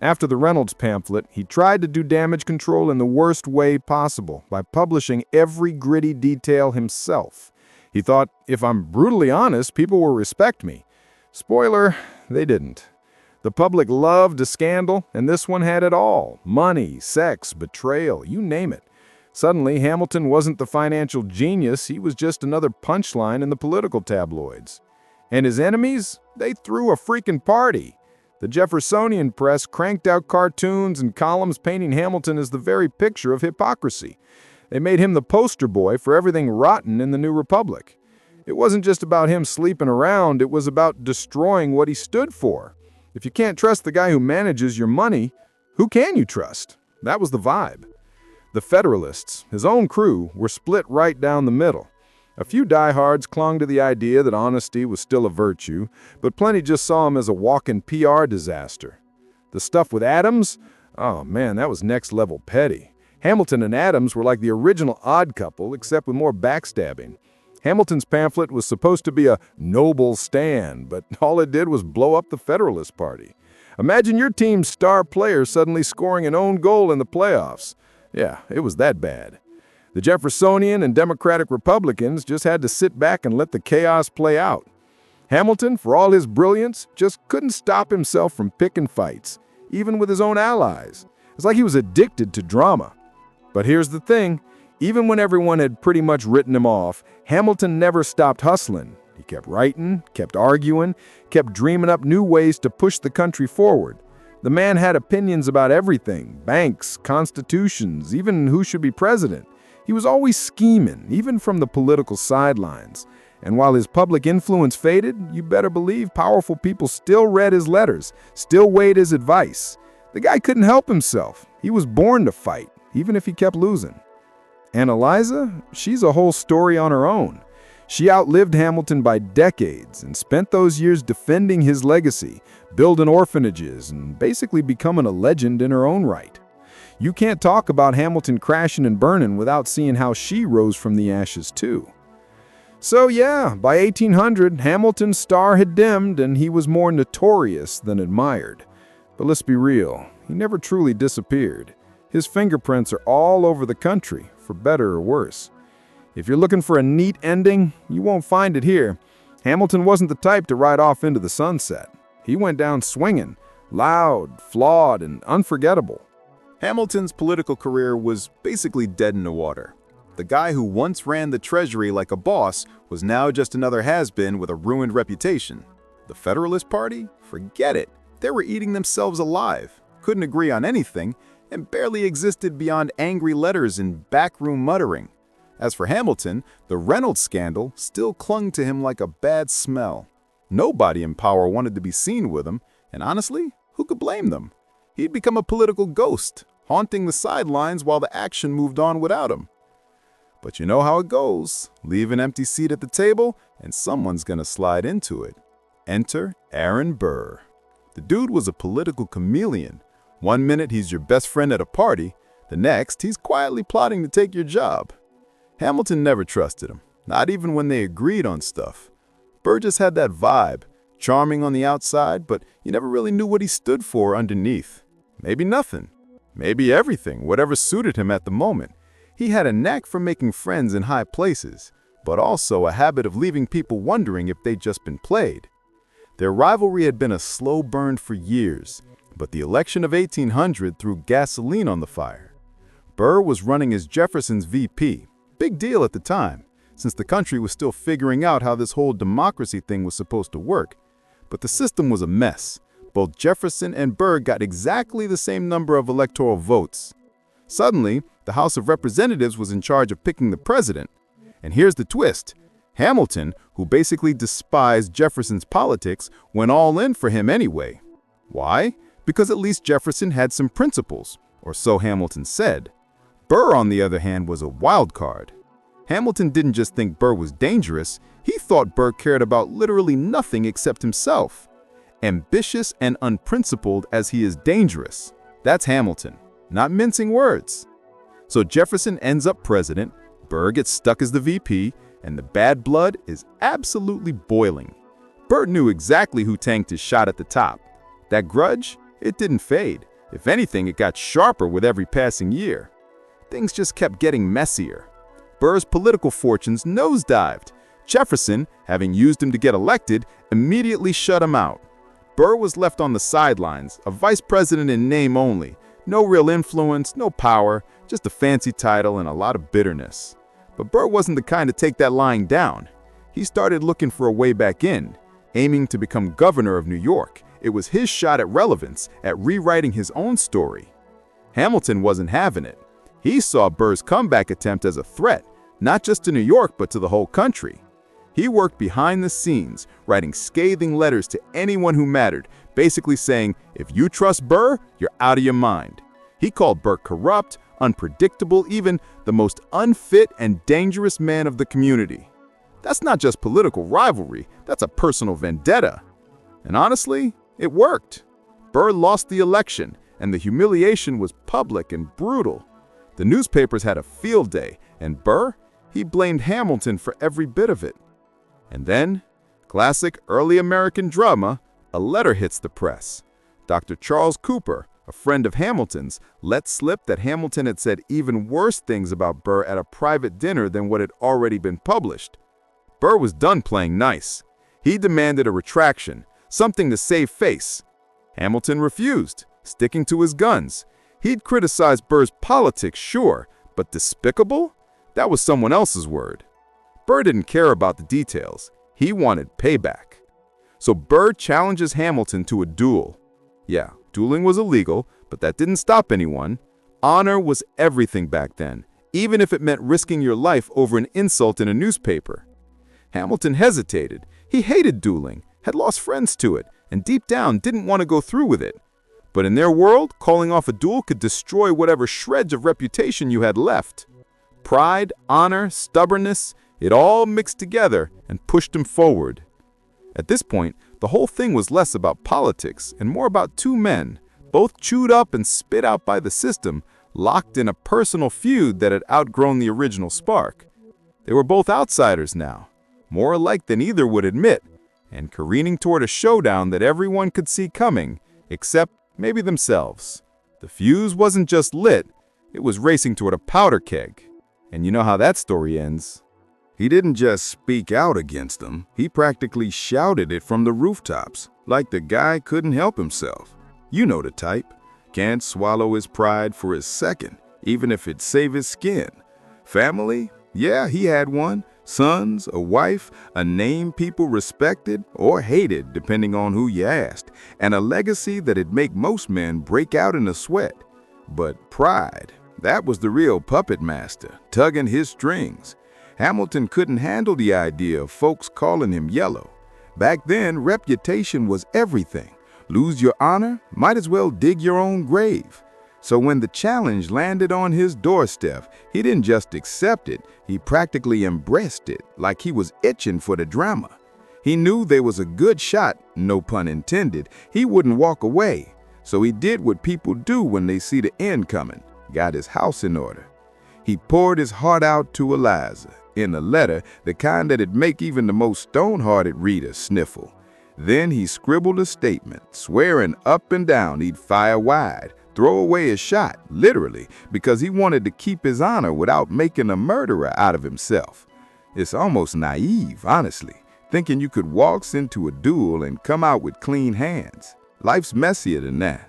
After the Reynolds pamphlet, he tried to do damage control in the worst way possible by publishing every gritty detail himself. He thought, if I'm brutally honest, people will respect me. Spoiler, they didn't. The public loved a scandal, and this one had it all. Money, sex, betrayal, you name it. Suddenly, Hamilton wasn't the financial genius, he was just another punchline in the political tabloids. And his enemies? They threw a freaking party. The Jeffersonian press cranked out cartoons and columns painting Hamilton as the very picture of hypocrisy. They made him the poster boy for everything rotten in the new republic. It wasn't just about him sleeping around, it was about destroying what he stood for. If you can't trust the guy who manages your money, who can you trust? That was the vibe. The Federalists, his own crew, were split right down the middle. A few diehards clung to the idea that honesty was still a virtue, but plenty just saw him as a walking PR disaster. The stuff with Adams? Oh man, that was next-level petty. Hamilton and Adams were like the original odd couple, except with more backstabbing. Hamilton's pamphlet was supposed to be a noble stand, but all it did was blow up the Federalist Party. Imagine your team's star player suddenly scoring an own goal in the playoffs. Yeah, it was that bad. The Jeffersonian and Democratic Republicans just had to sit back and let the chaos play out. Hamilton, for all his brilliance, just couldn't stop himself from picking fights, even with his own allies. It's like he was addicted to drama. But here's the thing. Even when everyone had pretty much written him off, Hamilton never stopped hustling. He kept writing, kept arguing, kept dreaming up new ways to push the country forward. The man had opinions about everything, banks, constitutions, even who should be president. He was always scheming, even from the political sidelines. And while his public influence faded, you better believe powerful people still read his letters, still weighed his advice. The guy couldn't help himself. He was born to fight, even if he kept losing. And Eliza, she's a whole story on her own. She outlived Hamilton by decades and spent those years defending his legacy, building orphanages, and basically becoming a legend in her own right. You can't talk about Hamilton crashing and burning without seeing how she rose from the ashes too. So yeah, by 1800, Hamilton's star had dimmed and he was more notorious than admired. But let's be real, he never truly disappeared. His fingerprints are all over the country, for better or worse. If you're looking for a neat ending, you won't find it here. Hamilton wasn't the type to ride off into the sunset. He went down swinging, loud, flawed, and unforgettable. Hamilton's political career was basically dead in the water. The guy who once ran the Treasury like a boss was now just another has-been with a ruined reputation. The Federalist Party? Forget it. They were eating themselves alive, couldn't agree on anything, and barely existed beyond angry letters and backroom muttering. As for Hamilton, the Reynolds scandal still clung to him like a bad smell. Nobody in power wanted to be seen with him, and honestly, who could blame them? He'd become a political ghost, haunting the sidelines while the action moved on without him. But you know how it goes. Leave an empty seat at the table, and someone's gonna slide into it. Enter Aaron Burr. The dude was a political chameleon. One minute he's your best friend at a party, the next he's quietly plotting to take your job. Hamilton never trusted him, not even when they agreed on stuff. Burr just had that vibe, charming on the outside, but you never really knew what he stood for underneath. Maybe nothing, maybe everything, whatever suited him at the moment. He had a knack for making friends in high places, but also a habit of leaving people wondering if they'd just been played. Their rivalry had been a slow burn for years, but the election of 1800 threw gasoline on the fire. Burr was running as Jefferson's VP. Big deal at the time, since the country was still figuring out how this whole democracy thing was supposed to work. But the system was a mess. Both Jefferson and Burr got exactly the same number of electoral votes. Suddenly, the House of Representatives was in charge of picking the president. And here's the twist. Hamilton, who basically despised Jefferson's politics, went all in for him anyway. Why? Because at least Jefferson had some principles, or so Hamilton said. Burr, on the other hand, was a wild card. Hamilton didn't just think Burr was dangerous, he thought Burr cared about literally nothing except himself. Ambitious and unprincipled as he is dangerous. That's Hamilton, not mincing words. So Jefferson ends up president, Burr gets stuck as the VP, and the bad blood is absolutely boiling. Burr knew exactly who tanked his shot at the top. That grudge, it didn't fade. If anything, it got sharper with every passing year. Things just kept getting messier. Burr's political fortunes nosedived. Jefferson, having used him to get elected, immediately shut him out. Burr was left on the sidelines, a vice president in name only. No real influence, no power, just a fancy title and a lot of bitterness. But Burr wasn't the kind to take that lying down. He started looking for a way back in, aiming to become governor of New York. It was his shot at relevance, at rewriting his own story. Hamilton wasn't having it. He saw Burr's comeback attempt as a threat, not just to New York, but to the whole country. He worked behind the scenes, writing scathing letters to anyone who mattered, basically saying, if you trust Burr, you're out of your mind. He called Burr corrupt, unpredictable, even the most unfit and dangerous man of the community. That's not just political rivalry, that's a personal vendetta. And honestly, it worked. Burr lost the election, and the humiliation was public and brutal. The newspapers had a field day, and Burr, he blamed Hamilton for every bit of it. And then, classic early American drama, a letter hits the press. Dr. Charles Cooper, a friend of Hamilton's, let slip that Hamilton had said even worse things about Burr at a private dinner than what had already been published. Burr was done playing nice. He demanded a retraction, something to save face. Hamilton refused, sticking to his guns. He'd criticized Burr's politics, sure, but despicable? That was someone else's word. Burr didn't care about the details. He wanted payback. So Burr challenges Hamilton to a duel. Yeah, dueling was illegal, but that didn't stop anyone. Honor was everything back then, even if it meant risking your life over an insult in a newspaper. Hamilton hesitated. He hated dueling, had lost friends to it, and deep down didn't want to go through with it. But in their world, calling off a duel could destroy whatever shreds of reputation you had left. Pride, honor, stubbornness, it all mixed together and pushed him forward. At this point, the whole thing was less about politics and more about two men, both chewed up and spit out by the system, locked in a personal feud that had outgrown the original spark. They were both outsiders now, more alike than either would admit, and careening toward a showdown that everyone could see coming, except maybe themselves. The fuse wasn't just lit, it was racing toward a powder keg. And you know how that story ends. He didn't just speak out against them, he practically shouted it from the rooftops, like the guy couldn't help himself. You know the type. Can't swallow his pride for a second, even if it save his skin. Family? Yeah, he had one. Sons, a wife, a name people respected or hated depending on who you asked, and a legacy that'd make most men break out in a sweat. But pride, that was the real puppet master, tugging his strings. Hamilton couldn't handle the idea of folks calling him yellow. Back then, reputation was everything. Lose your honor, might as well dig your own grave. So when the challenge landed on his doorstep, he didn't just accept it, he practically embraced it, like he was itching for the drama. He knew there was a good shot, no pun intended, he wouldn't walk away. So he did what people do when they see the end coming, got his house in order. He poured his heart out to Eliza, in a letter, the kind that'd make even the most stone-hearted reader sniffle. Then he scribbled a statement, swearing up and down he'd fire wide, throw away his shot, literally, because he wanted to keep his honor without making a murderer out of himself. It's almost naive, honestly, thinking you could waltz into a duel and come out with clean hands. Life's messier than that.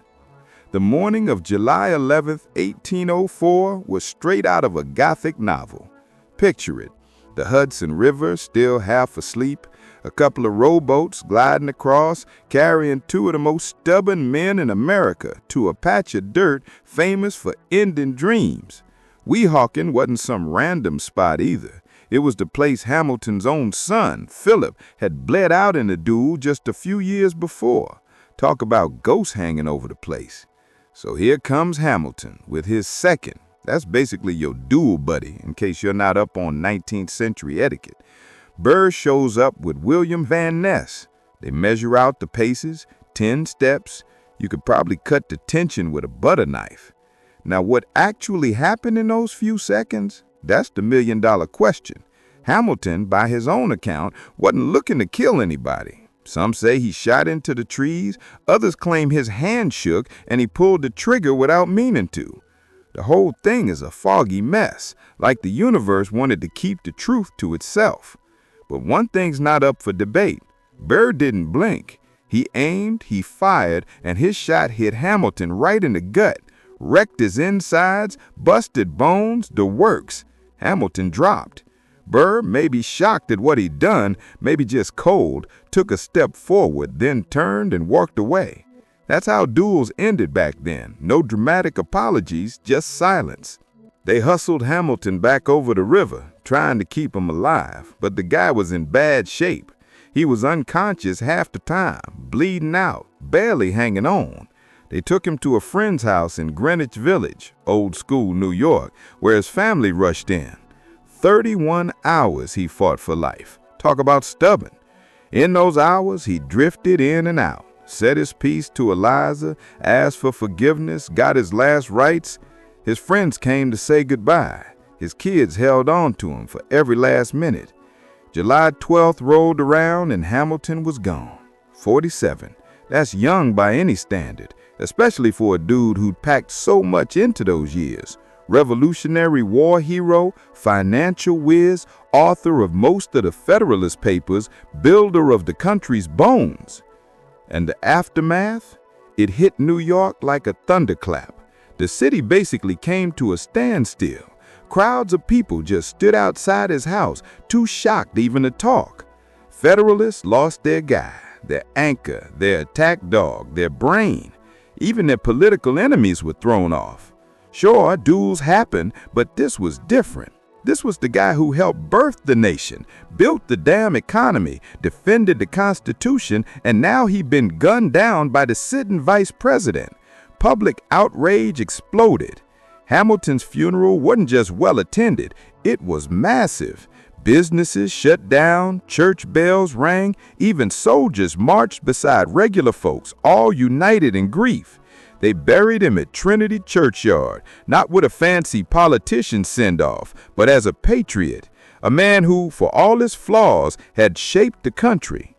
The morning of July 11th, 1804 was straight out of a Gothic novel. Picture it. The Hudson River still half asleep, a couple of rowboats gliding across, carrying two of the most stubborn men in America to a patch of dirt famous for ending dreams. Weehawken wasn't some random spot either. It was the place Hamilton's own son, Philip, had bled out in a duel just a few years before. Talk about ghosts hanging over the place. So here comes Hamilton with his second, That's basically your duel buddy, in case you're not up on 19th century etiquette. Burr shows up with William Van Ness. They measure out the paces, 10 steps. You could probably cut the tension with a butter knife. Now, what actually happened in those few seconds? That's the million-dollar question. Hamilton, by his own account, wasn't looking to kill anybody. Some say he shot into the trees. Others claim his hand shook and he pulled the trigger without meaning to. The whole thing is a foggy mess, like the universe wanted to keep the truth to itself. But one thing's not up for debate. Burr didn't blink. He aimed, he fired, and his shot hit Hamilton right in the gut, wrecked his insides, busted bones, the works. Hamilton dropped. Burr, maybe shocked at what he'd done, maybe just cold, took a step forward, then turned and walked away. That's how duels ended back then. No dramatic apologies, just silence. They hustled Hamilton back over the river, trying to keep him alive, but the guy was in bad shape. He was unconscious half the time, bleeding out, barely hanging on. They took him to a friend's house in Greenwich Village, old school New York, where his family rushed in. 31 hours he fought for life. Talk about stubborn. In those hours, he drifted in and out, said his piece to Eliza, asked for forgiveness, got his last rites. His friends came to say goodbye. His kids held on to him for every last minute. July 12th rolled around and Hamilton was gone. 47. That's young by any standard, especially for a dude who'd packed so much into those years. Revolutionary War hero, financial whiz, author of most of the Federalist Papers, builder of the country's bones. And the aftermath? It hit New York like a thunderclap. The city basically came to a standstill. Crowds of people just stood outside his house, too shocked even to talk. Federalists lost their guy, their anchor, their attack dog, their brain. Even their political enemies were thrown off. Sure, duels happen, but this was different. This was the guy who helped birth the nation, built the damn economy, defended the Constitution, and now he'd been gunned down by the sitting vice president. Public outrage exploded. Hamilton's funeral wasn't just well attended, it was massive. Businesses shut down, church bells rang, even soldiers marched beside regular folks, all united in grief. They buried him at Trinity Churchyard, not with a fancy politician send-off, but as a patriot, a man who, for all his flaws, had shaped the country.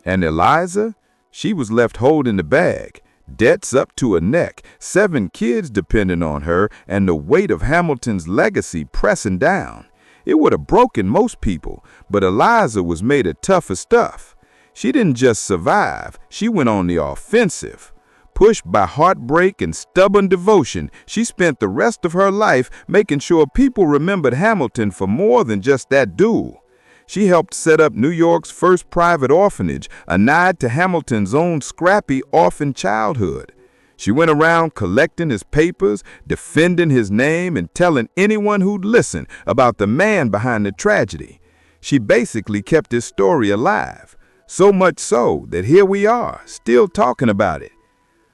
And Eliza? She was left holding the bag. Debts up to her neck, 7 kids depending on her, and the weight of Hamilton's legacy pressing down. It would have broken most people, but Eliza was made of tougher stuff. She didn't just survive, she went on the offensive. Pushed by heartbreak and stubborn devotion, she spent the rest of her life making sure people remembered Hamilton for more than just that duel. She helped set up New York's first private orphanage, a nod to Hamilton's own scrappy orphan childhood. She went around collecting his papers, defending his name, and telling anyone who'd listen about the man behind the tragedy. She basically kept his story alive, so much so that here we are, still talking about it.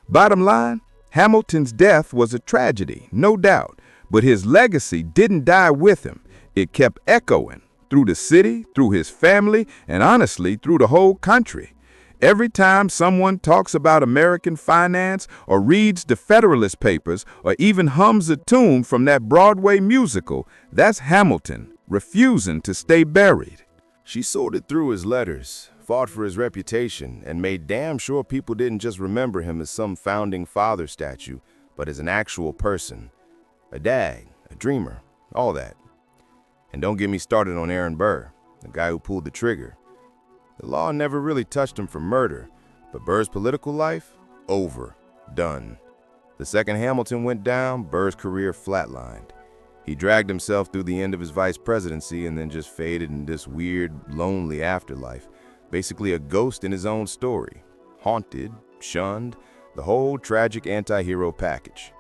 Bottom line, Hamilton's death was a tragedy, no doubt, but his legacy didn't die with him. It kept echoing through the city, through his family, and honestly, through the whole country. Every time someone talks about American finance or reads the Federalist Papers or even hums a tune from that Broadway musical, that's Hamilton refusing to stay buried. She sorted through his letters, fought for his reputation, and made damn sure people didn't just remember him as some founding father statue, but as an actual person. A dad, a dreamer, all that. And don't get me started on Aaron Burr, the guy who pulled the trigger. The law never really touched him for murder, but Burr's political life? Over. Done. The second Hamilton went down, Burr's career flatlined. He dragged himself through the end of his vice presidency and then just faded in this weird, lonely afterlife. Basically a ghost in his own story. Haunted, shunned, the whole tragic anti-hero package.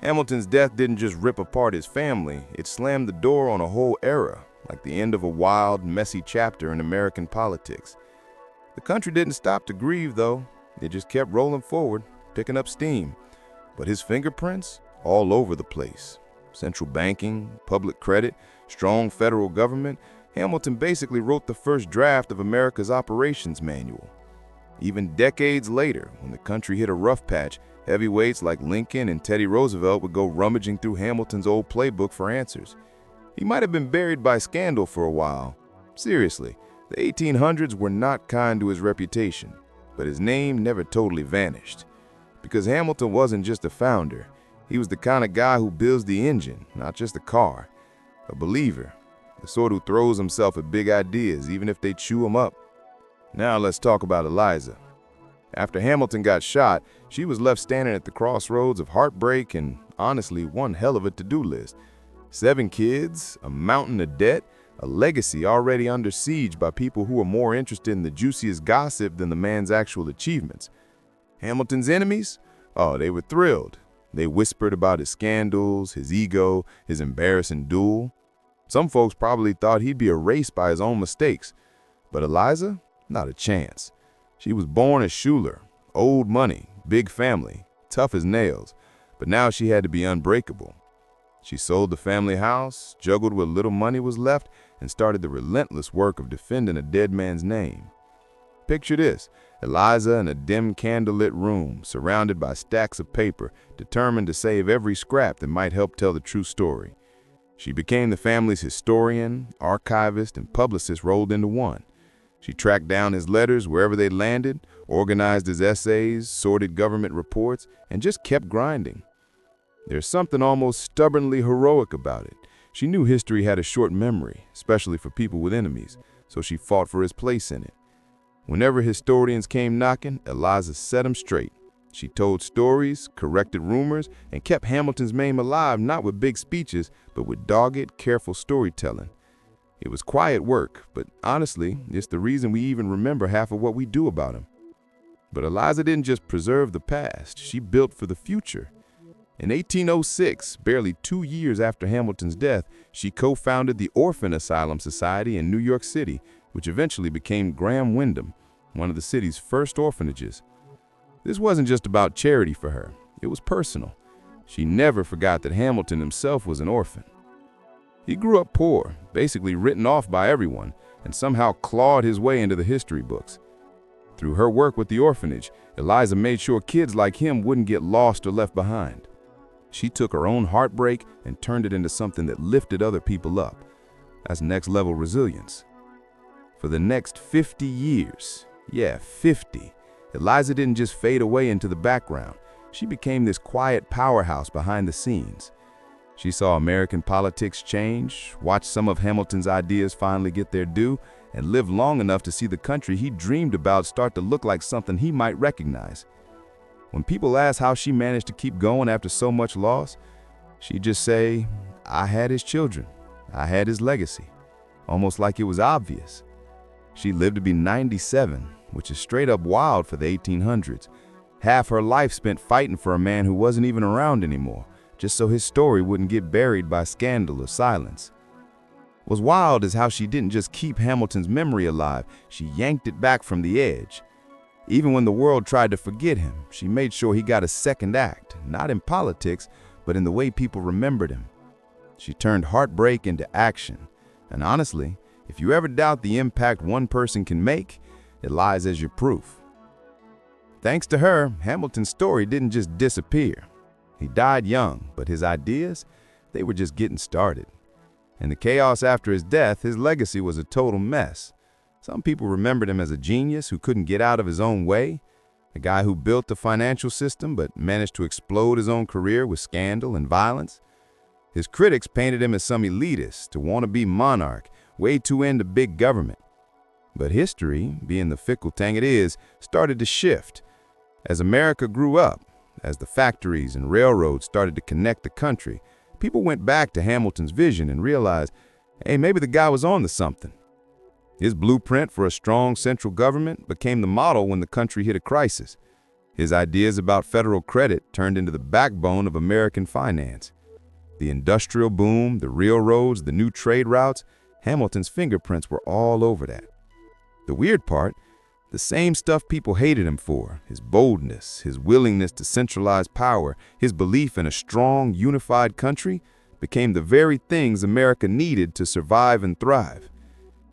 Hamilton's death didn't just rip apart his family, it slammed the door on a whole era, like the end of a wild, messy chapter in American politics. The country didn't stop to grieve, though. It just kept rolling forward, picking up steam. But his fingerprints? All over the place. Central banking, public credit, strong federal government. Hamilton basically wrote the first draft of America's operations manual. Even decades later, when the country hit a rough patch, heavyweights like Lincoln and Teddy Roosevelt would go rummaging through Hamilton's old playbook for answers. He might have been buried by scandal for a while. Seriously, the 1800s were not kind to his reputation, but his name never totally vanished. Because Hamilton wasn't just a founder, he was the kind of guy who builds the engine, not just the car. A believer, the sort who throws himself at big ideas, even if they chew him up. Now let's talk about Eliza. After Hamilton got shot, she was left standing at the crossroads of heartbreak and, honestly, one hell of a to-do list. 7 kids, a mountain of debt, a legacy already under siege by people who were more interested in the juiciest gossip than the man's actual achievements. Hamilton's enemies? Oh, they were thrilled. They whispered about his scandals, his ego, his embarrassing duel. Some folks probably thought he'd be erased by his own mistakes. But Eliza? Not a chance. She was born as Schuler, old money, big family, tough as nails, but now she had to be unbreakable. She sold the family house, juggled what little money was left, and started the relentless work of defending a dead man's name. Picture this, Eliza in a dim candlelit room, surrounded by stacks of paper, determined to save every scrap that might help tell the true story. She became the family's historian, archivist, and publicist rolled into one. She tracked down his letters wherever they landed, organized his essays, sorted government reports, and just kept grinding. There's something almost stubbornly heroic about it. She knew history had a short memory, especially for people with enemies, so she fought for his place in it. Whenever historians came knocking, Eliza set them straight. She told stories, corrected rumors, and kept Hamilton's name alive not with big speeches, but with dogged, careful storytelling. It was quiet work, but honestly, it's the reason we even remember half of what we do about him. But Eliza didn't just preserve the past, she built for the future. In 1806, barely 2 years after Hamilton's death, she co-founded the Orphan Asylum Society in New York City, which eventually became Graham Windham, one of the city's first orphanages. This wasn't just about charity for her, it was personal. She never forgot that Hamilton himself was an orphan. He grew up poor, basically written off by everyone, and somehow clawed his way into the history books. Through her work with the orphanage, Eliza made sure kids like him wouldn't get lost or left behind. She took her own heartbreak and turned it into something that lifted other people up. That's next-level resilience. For the next 50 years, 50, Eliza didn't just fade away into the background. She became this quiet powerhouse behind the scenes. She saw American politics change, watched some of Hamilton's ideas finally get their due, and lived long enough to see the country he dreamed about start to look like something he might recognize. When people ask how she managed to keep going after so much loss, she'd just say, "I had his children. I had his legacy." Almost like it was obvious. She lived to be 97, which is straight up wild for the 1800s. Half her life spent fighting for a man who wasn't even around anymore, just so his story wouldn't get buried by scandal or silence. What's wild is how she didn't just keep Hamilton's memory alive, she yanked it back from the edge. Even when the world tried to forget him, she made sure he got a second act, not in politics, but in the way people remembered him. She turned heartbreak into action. And honestly, if you ever doubt the impact one person can make, it lies as your proof. Thanks to her, Hamilton's story didn't just disappear. He died young, but his ideas, they were just getting started. In the chaos after his death, his legacy was a total mess. Some people remembered him as a genius who couldn't get out of his own way, a guy who built the financial system but managed to explode his own career with scandal and violence. His critics painted him as some elitist, a wannabe monarch, way too into big government. But history, being the fickle thing it is, started to shift. As America grew up, as the factories and railroads started to connect the country, people went back to Hamilton's vision and realized, hey, maybe the guy was on to something. His blueprint for a strong central government became the model when the country hit a crisis. His ideas about federal credit turned into the backbone of American finance. The industrial boom, the railroads, the new trade routes, Hamilton's fingerprints were all over that. The weird part, the same stuff people hated him for, his boldness, his willingness to centralize power, his belief in a strong, unified country, became the very things America needed to survive and thrive.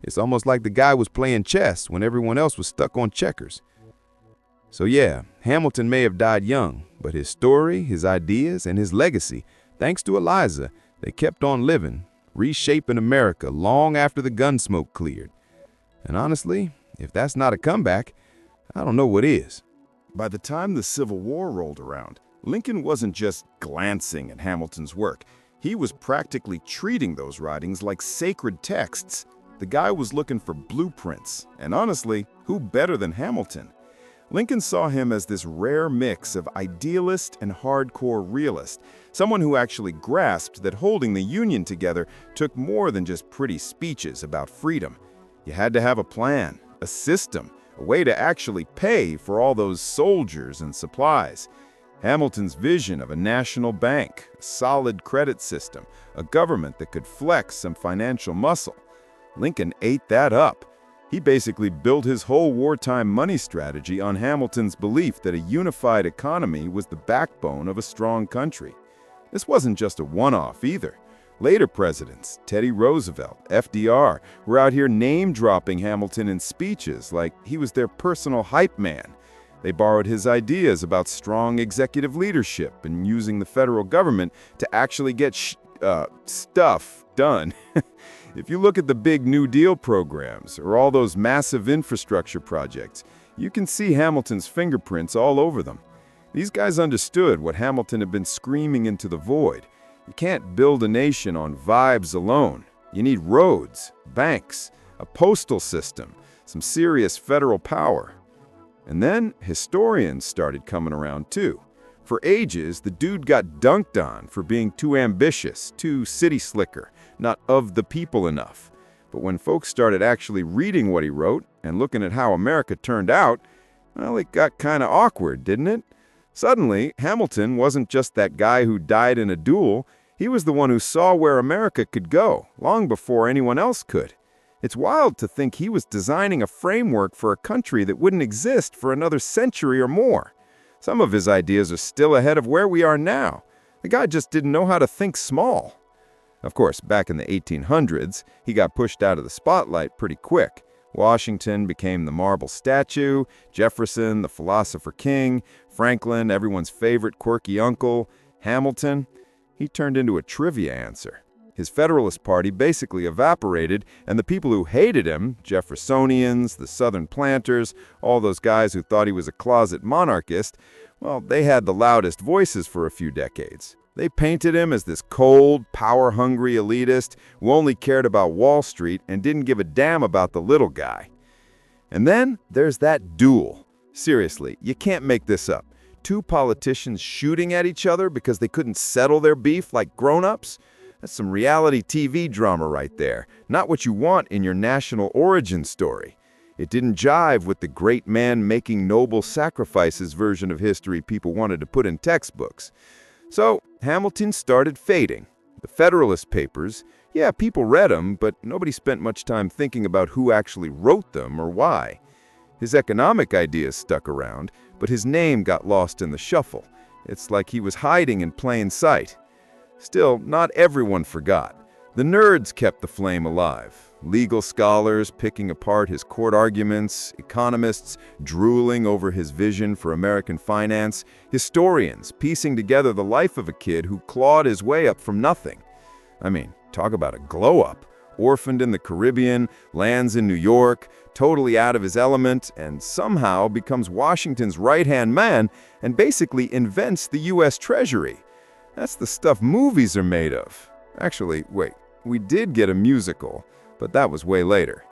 It's almost like the guy was playing chess when everyone else was stuck on checkers. So yeah, Hamilton may have died young, but his story, his ideas, and his legacy, thanks to Eliza, they kept on living, reshaping America long after the gun smoke cleared. And honestly, if that's not a comeback, I don't know what is. By the time the Civil War rolled around, Lincoln wasn't just glancing at Hamilton's work. He was practically treating those writings like sacred texts. The guy was looking for blueprints, and honestly, who better than Hamilton? Lincoln saw him as this rare mix of idealist and hardcore realist, someone who actually grasped that holding the Union together took more than just pretty speeches about freedom. You had to have a plan, a system, a way to actually pay for all those soldiers and supplies. Hamilton's vision of a national bank, a solid credit system, a government that could flex some financial muscle. Lincoln ate that up. He basically built his whole wartime money strategy on Hamilton's belief that a unified economy was the backbone of a strong country. This wasn't just a one-off either. Later presidents, Teddy Roosevelt, FDR, were out here name-dropping Hamilton in speeches like he was their personal hype man. They borrowed his ideas about strong executive leadership and using the federal government to actually get stuff done. If you look at the big New Deal programs or all those massive infrastructure projects, you can see Hamilton's fingerprints all over them. These guys understood what Hamilton had been screaming into the void. You can't build a nation on vibes alone. You need roads, banks, a postal system, some serious federal power. And then historians started coming around too. For ages, the dude got dunked on for being too ambitious, too city slicker, not of the people enough. But when folks started actually reading what he wrote and looking at how America turned out, well, it got kind of awkward, didn't it? Suddenly, Hamilton wasn't just that guy who died in a duel. He was the one who saw where America could go, long before anyone else could. It's wild to think he was designing a framework for a country that wouldn't exist for another century or more. Some of his ideas are still ahead of where we are now. The guy just didn't know how to think small. Of course, back in the 1800s, he got pushed out of the spotlight pretty quick. Washington became the marble statue, Jefferson, the philosopher king, Franklin, everyone's favorite quirky uncle, Hamilton, he turned into a trivia answer. His Federalist Party basically evaporated, and the people who hated him, Jeffersonians, the Southern planters, all those guys who thought he was a closet monarchist, well, they had the loudest voices for a few decades. They painted him as this cold, power-hungry elitist who only cared about Wall Street and didn't give a damn about the little guy. And then there's that duel. Seriously, you can't make this up. Two politicians shooting at each other because they couldn't settle their beef like grown-ups? That's some reality TV drama right there, not what you want in your national origin story. It didn't jive with the great man making noble sacrifices version of history people wanted to put in textbooks. So Hamilton started fading. The Federalist Papers, yeah, people read them, but nobody spent much time thinking about who actually wrote them or why. His economic ideas stuck around, but his name got lost in the shuffle. It's like he was hiding in plain sight. Still, not everyone forgot. The nerds kept the flame alive. Legal scholars picking apart his court arguments, economists drooling over his vision for American finance, historians piecing together the life of a kid who clawed his way up from nothing. I mean, talk about a glow-up. Orphaned in the Caribbean, lands in New York, totally out of his element, and somehow becomes Washington's right-hand man and basically invents the U.S. Treasury. That's the stuff movies are made of. Actually, wait, we did get a musical, but that was way later.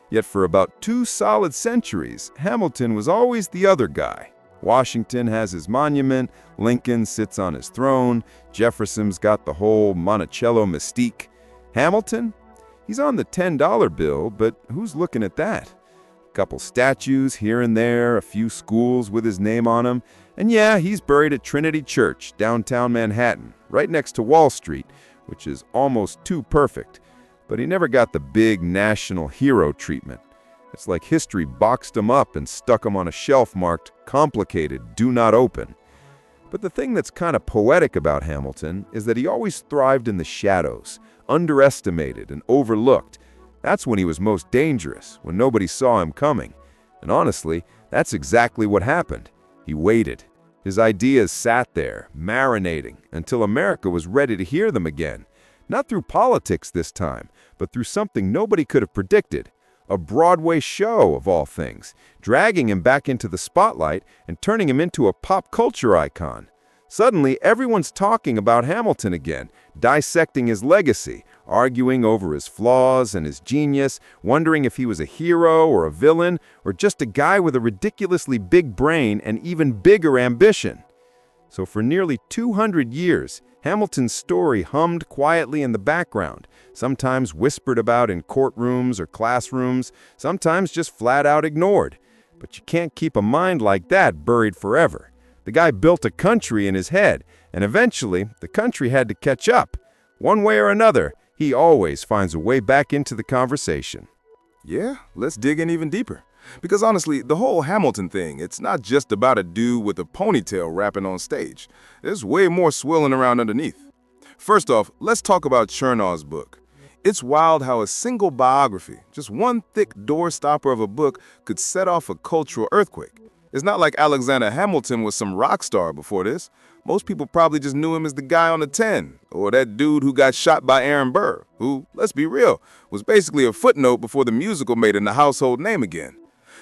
Yet for about 2 solid centuries, Hamilton was always the other guy. Washington has his monument, Lincoln sits on his throne, Jefferson's got the whole Monticello mystique. Hamilton? He's on the $10 bill, but who's looking at that? A couple statues here and there, a few schools with his name on them, and yeah, he's buried at Trinity Church, downtown Manhattan, right next to Wall Street, which is almost too perfect. But he never got the big national hero treatment. It's like history boxed him up and stuck him on a shelf marked, complicated, do not open. But the thing that's kind of poetic about Hamilton is that he always thrived in the shadows, underestimated and overlooked. That's when he was most dangerous, when nobody saw him coming. And honestly, that's exactly what happened. He waited. His ideas sat there, marinating, until America was ready to hear them again. Not through politics this time, but through something nobody could have predicted. A Broadway show, of all things, dragging him back into the spotlight and turning him into a pop culture icon. Suddenly, everyone's talking about Hamilton again, dissecting his legacy, arguing over his flaws and his genius, wondering if he was a hero or a villain, or just a guy with a ridiculously big brain and even bigger ambition. So for nearly 200 years, Hamilton's story hummed quietly in the background, sometimes whispered about in courtrooms or classrooms, sometimes just flat out ignored. But you can't keep a mind like that buried forever. The guy built a country in his head, and eventually the country had to catch up. One way or another, he always finds a way back into the conversation. Yeah, let's dig in even deeper. Because honestly, the whole Hamilton thing, it's not just about a dude with a ponytail rapping on stage. There's way more swirling around underneath. First off, let's talk about Chernow's book. It's wild how a single biography, just one thick doorstopper of a book, could set off a cultural earthquake. It's not like Alexander Hamilton was some rock star before this. Most people probably just knew him as the guy on the 10, or that dude who got shot by Burr, who, let's be real, was basically a footnote before the musical made him a household name again.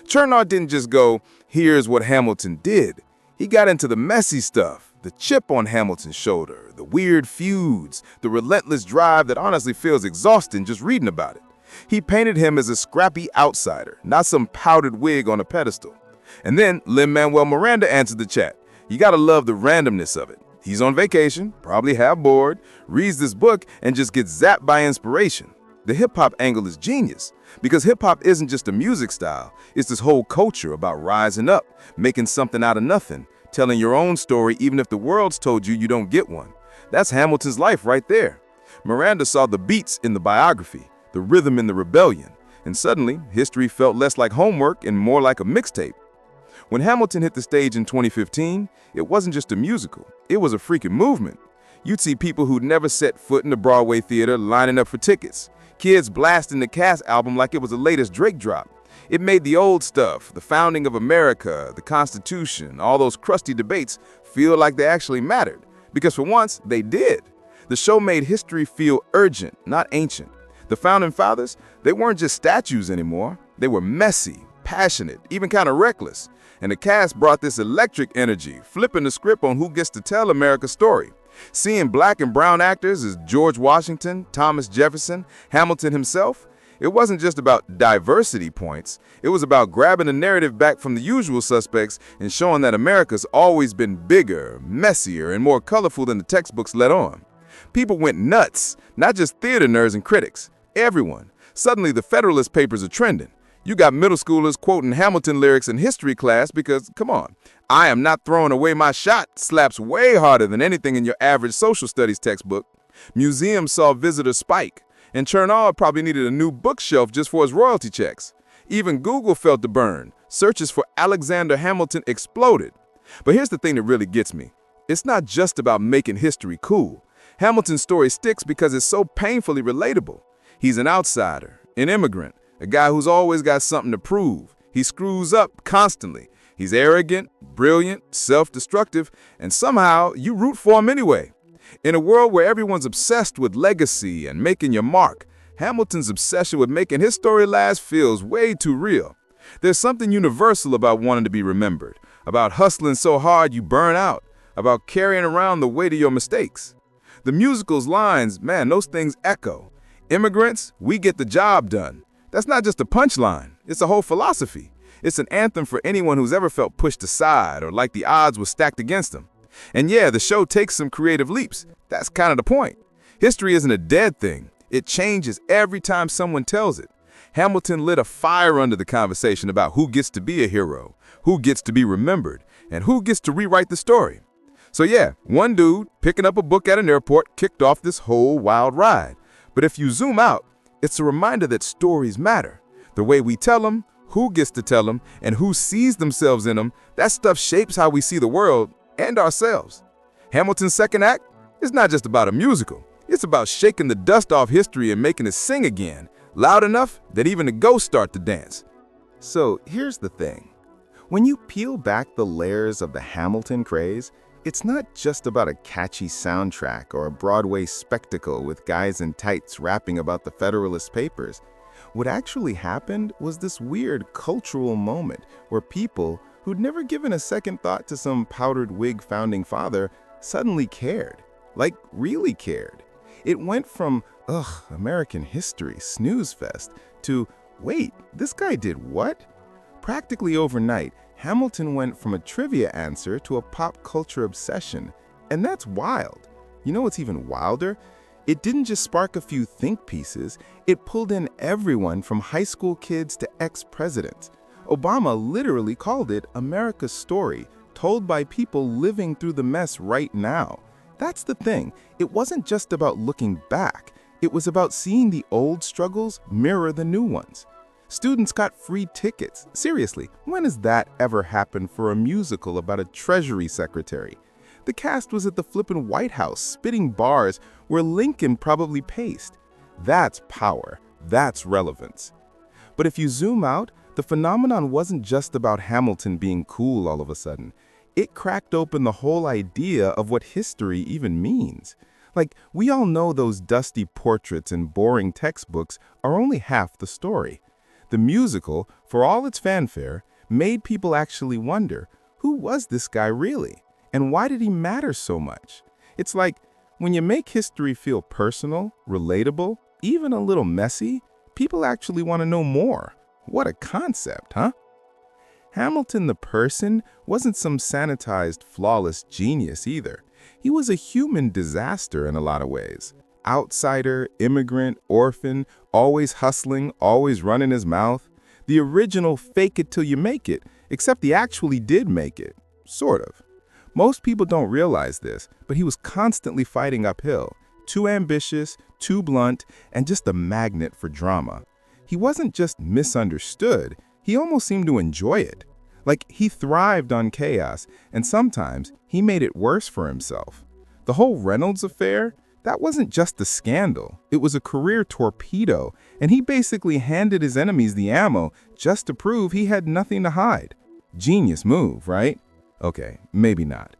Chernow didn't just go, here's what Hamilton did. He got into the messy stuff, the chip on Hamilton's shoulder, the weird feuds, the relentless drive that honestly feels exhausting just reading about it. He painted him as a scrappy outsider, not some powdered wig on a pedestal. And then Lin-Manuel Miranda answered the chat. You gotta love the randomness of it. He's on vacation, probably half bored, reads this book, and just gets zapped by inspiration. The hip-hop angle is genius, because hip-hop isn't just a music style, it's this whole culture about rising up, making something out of nothing, telling your own story even if the world's told you you don't get one. That's Hamilton's life right there. Miranda saw the beats in the biography, the rhythm in the rebellion, and suddenly history felt less like homework and more like a mixtape. When Hamilton hit the stage in 2015, it wasn't just a musical, it was a freaking movement. You'd see people who'd never set foot in the Broadway theater lining up for tickets. Kids blasting the Cast album like it was the latest Drake drop. It made the old stuff, the founding of America, the Constitution, all those crusty debates feel like they actually mattered. Because for once, they did. The show made history feel urgent, not ancient. The Founding Fathers, they weren't just statues anymore. They were messy, passionate, even kind of reckless. And the cast brought this electric energy, flipping the script on who gets to tell America's story. Seeing black and brown actors as George Washington, Thomas Jefferson, Hamilton himself, it wasn't just about diversity points. It was about grabbing the narrative back from the usual suspects and showing that America's always been bigger, messier, and more colorful than the textbooks let on. People went nuts, not just theater nerds and critics. Everyone. Suddenly, the Federalist Papers are trending. You got middle schoolers quoting Hamilton lyrics in history class because, come on, I am not throwing away my shot slaps way harder than anything in your average social studies textbook. Museums saw visitors spike, and Chernow probably needed a new bookshelf just for his royalty checks. Even Google felt the burn. Searches for Alexander Hamilton exploded. But here's the thing that really gets me. It's not just about making history cool. Hamilton's story sticks because it's so painfully relatable. He's an outsider, an immigrant, a guy who's always got something to prove. He screws up constantly. He's arrogant, brilliant, self-destructive, and somehow you root for him anyway. In a world where everyone's obsessed with legacy and making your mark, Hamilton's obsession with making his story last feels way too real. There's something universal about wanting to be remembered, about hustling so hard you burn out, about carrying around the weight of your mistakes. The musical's lines, man, those things echo. Immigrants, we get the job done. That's not just a punchline, it's a whole philosophy. It's an anthem for anyone who's ever felt pushed aside or like the odds were stacked against them. And yeah, the show takes some creative leaps. That's kind of the point. History isn't a dead thing. It changes every time someone tells it. Hamilton lit a fire under the conversation about who gets to be a hero, who gets to be remembered, and who gets to rewrite the story. So yeah, one dude picking up a book at an airport kicked off this whole wild ride. But if you zoom out, it's a reminder that stories matter. The way we tell them, who gets to tell them, and who sees themselves in them, that stuff shapes how we see the world, and ourselves. Hamilton's second act is not just about a musical. It's about shaking the dust off history and making it sing again, loud enough that even the ghosts start to dance. So here's the thing. When you peel back the layers of the Hamilton craze, it's not just about a catchy soundtrack or a Broadway spectacle with guys in tights rapping about the Federalist Papers. What actually happened was this weird cultural moment where people who'd never given a second thought to some powdered wig founding father suddenly cared. Like, really cared. It went from, ugh, American history, snooze fest, to, wait, this guy did what? Practically overnight, Hamilton went from a trivia answer to a pop culture obsession. And that's wild. You know what's even wilder? It didn't just spark a few think pieces, it pulled in everyone from high school kids to ex-presidents. Obama literally called it America's story, told by people living through the mess right now. That's the thing. It wasn't just about looking back. It was about seeing the old struggles mirror the new ones. Students got free tickets. Seriously, when has that ever happened for a musical about a Treasury Secretary? The cast was at the flippin' White House spitting bars where Lincoln probably paced. That's power. That's relevance. But if you zoom out, the phenomenon wasn't just about Hamilton being cool all of a sudden. It cracked open the whole idea of what history even means. Like, we all know those dusty portraits and boring textbooks are only half the story. The musical, for all its fanfare, made people actually wonder, who was this guy really? And why did he matter so much? It's like, when you make history feel personal, relatable, even a little messy, people actually want to know more. What a concept, huh? Hamilton the person wasn't some sanitized, flawless genius either. He was a human disaster in a lot of ways. Outsider, immigrant, orphan, always hustling, always running his mouth. The original fake it till you make it, except he actually did make it. Sort of. Most people don't realize this, but he was constantly fighting uphill. Too ambitious, too blunt, and just a magnet for drama. He wasn't just misunderstood, he almost seemed to enjoy it. Like, he thrived on chaos, and sometimes he made it worse for himself. The whole Reynolds affair, that wasn't just a scandal. It was a career torpedo, and he basically handed his enemies the ammo just to prove he had nothing to hide. Genius move, right? Okay, maybe not.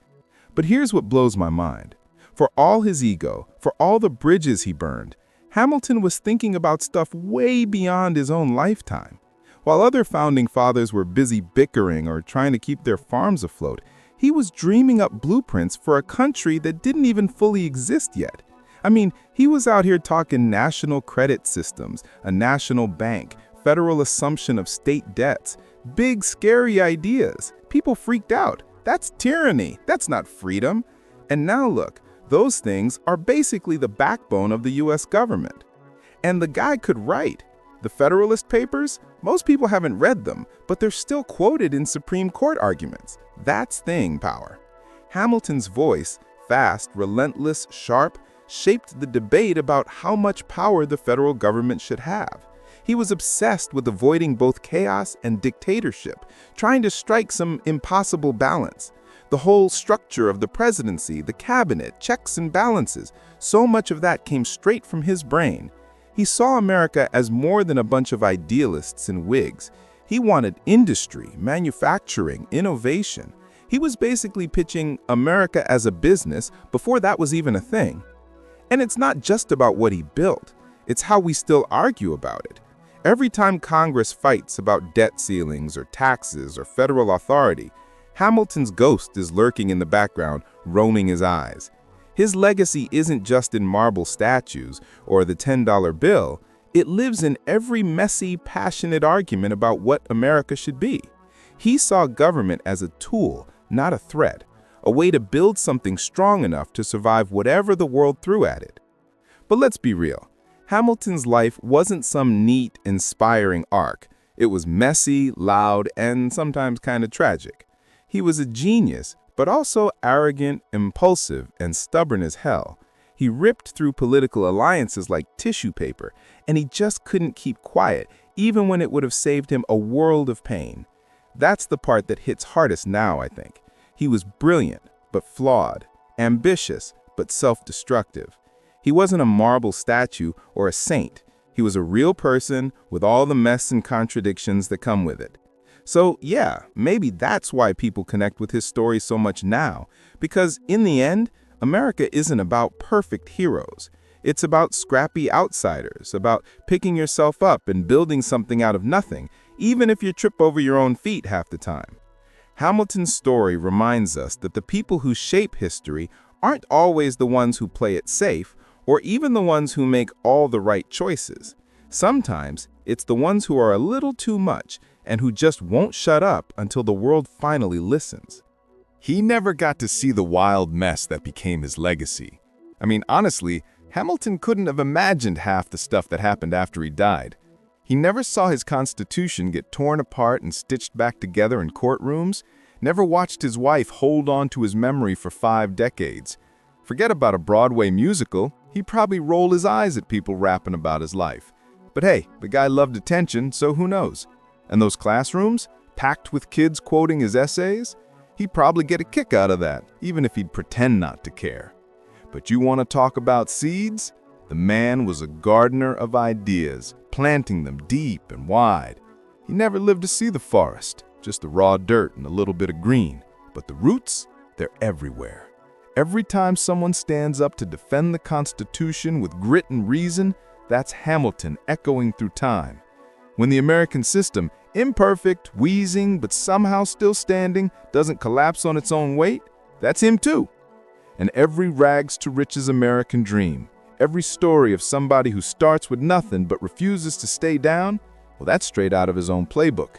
But here's what blows my mind. For all his ego, for all the bridges he burned, Hamilton was thinking about stuff way beyond his own lifetime. While other founding fathers were busy bickering or trying to keep their farms afloat, he was dreaming up blueprints for a country that didn't even fully exist yet. I mean, he was out here talking national credit systems, a national bank, federal assumption of state debts, big scary ideas. People freaked out. That's tyranny. That's not freedom. And now look, those things are basically the backbone of the US government. And the guy could write. The Federalist Papers, most people haven't read them, but they're still quoted in Supreme Court arguments. That's staying power. Hamilton's voice, fast, relentless, sharp, shaped the debate about how much power the federal government should have. He was obsessed with avoiding both chaos and dictatorship, trying to strike some impossible balance. The whole structure of the presidency, the cabinet, checks and balances, so much of that came straight from his brain. He saw America as more than a bunch of idealists in wigs. He wanted industry, manufacturing, innovation. He was basically pitching America as a business before that was even a thing. And it's not just about what he built, it's how we still argue about it. Every time Congress fights about debt ceilings or taxes or federal authority, Hamilton's ghost is lurking in the background, rolling his eyes. His legacy isn't just in marble statues or the $10 bill. It lives in every messy, passionate argument about what America should be. He saw government as a tool, not a threat, a way to build something strong enough to survive whatever the world threw at it. But let's be real. Hamilton's life wasn't some neat, inspiring arc. It was messy, loud, and sometimes kind of tragic. He was a genius, but also arrogant, impulsive, and stubborn as hell. He ripped through political alliances like tissue paper, and he just couldn't keep quiet, even when it would have saved him a world of pain. That's the part that hits hardest now, I think. He was brilliant, but flawed, ambitious, but self-destructive. He wasn't a marble statue or a saint. He was a real person with all the mess and contradictions that come with it. So yeah, maybe that's why people connect with his story so much now, because in the end, America isn't about perfect heroes. It's about scrappy outsiders, about picking yourself up and building something out of nothing, even if you trip over your own feet half the time. Hamilton's story reminds us that the people who shape history aren't always the ones who play it safe, or even the ones who make all the right choices. Sometimes it's the ones who are a little too much and who just won't shut up until the world finally listens. He never got to see the wild mess that became his legacy. I mean, honestly, Hamilton couldn't have imagined half the stuff that happened after he died. He never saw his Constitution get torn apart and stitched back together in courtrooms, never watched his wife hold on to his memory for 5 decades. Forget about a Broadway musical, he'd probably roll his eyes at people rapping about his life. But hey, the guy loved attention, so who knows? And those classrooms, packed with kids quoting his essays? He'd probably get a kick out of that, even if he'd pretend not to care. But you want to talk about seeds? The man was a gardener of ideas, planting them deep and wide. He never lived to see the forest, just the raw dirt and a little bit of green. But the roots, they're everywhere. Every time someone stands up to defend the Constitution with grit and reason, that's Hamilton echoing through time. When the American system, imperfect, wheezing, but somehow still standing, doesn't collapse on its own weight, that's him too. And every rags to riches American dream, every story of somebody who starts with nothing but refuses to stay down, well, that's straight out of his own playbook.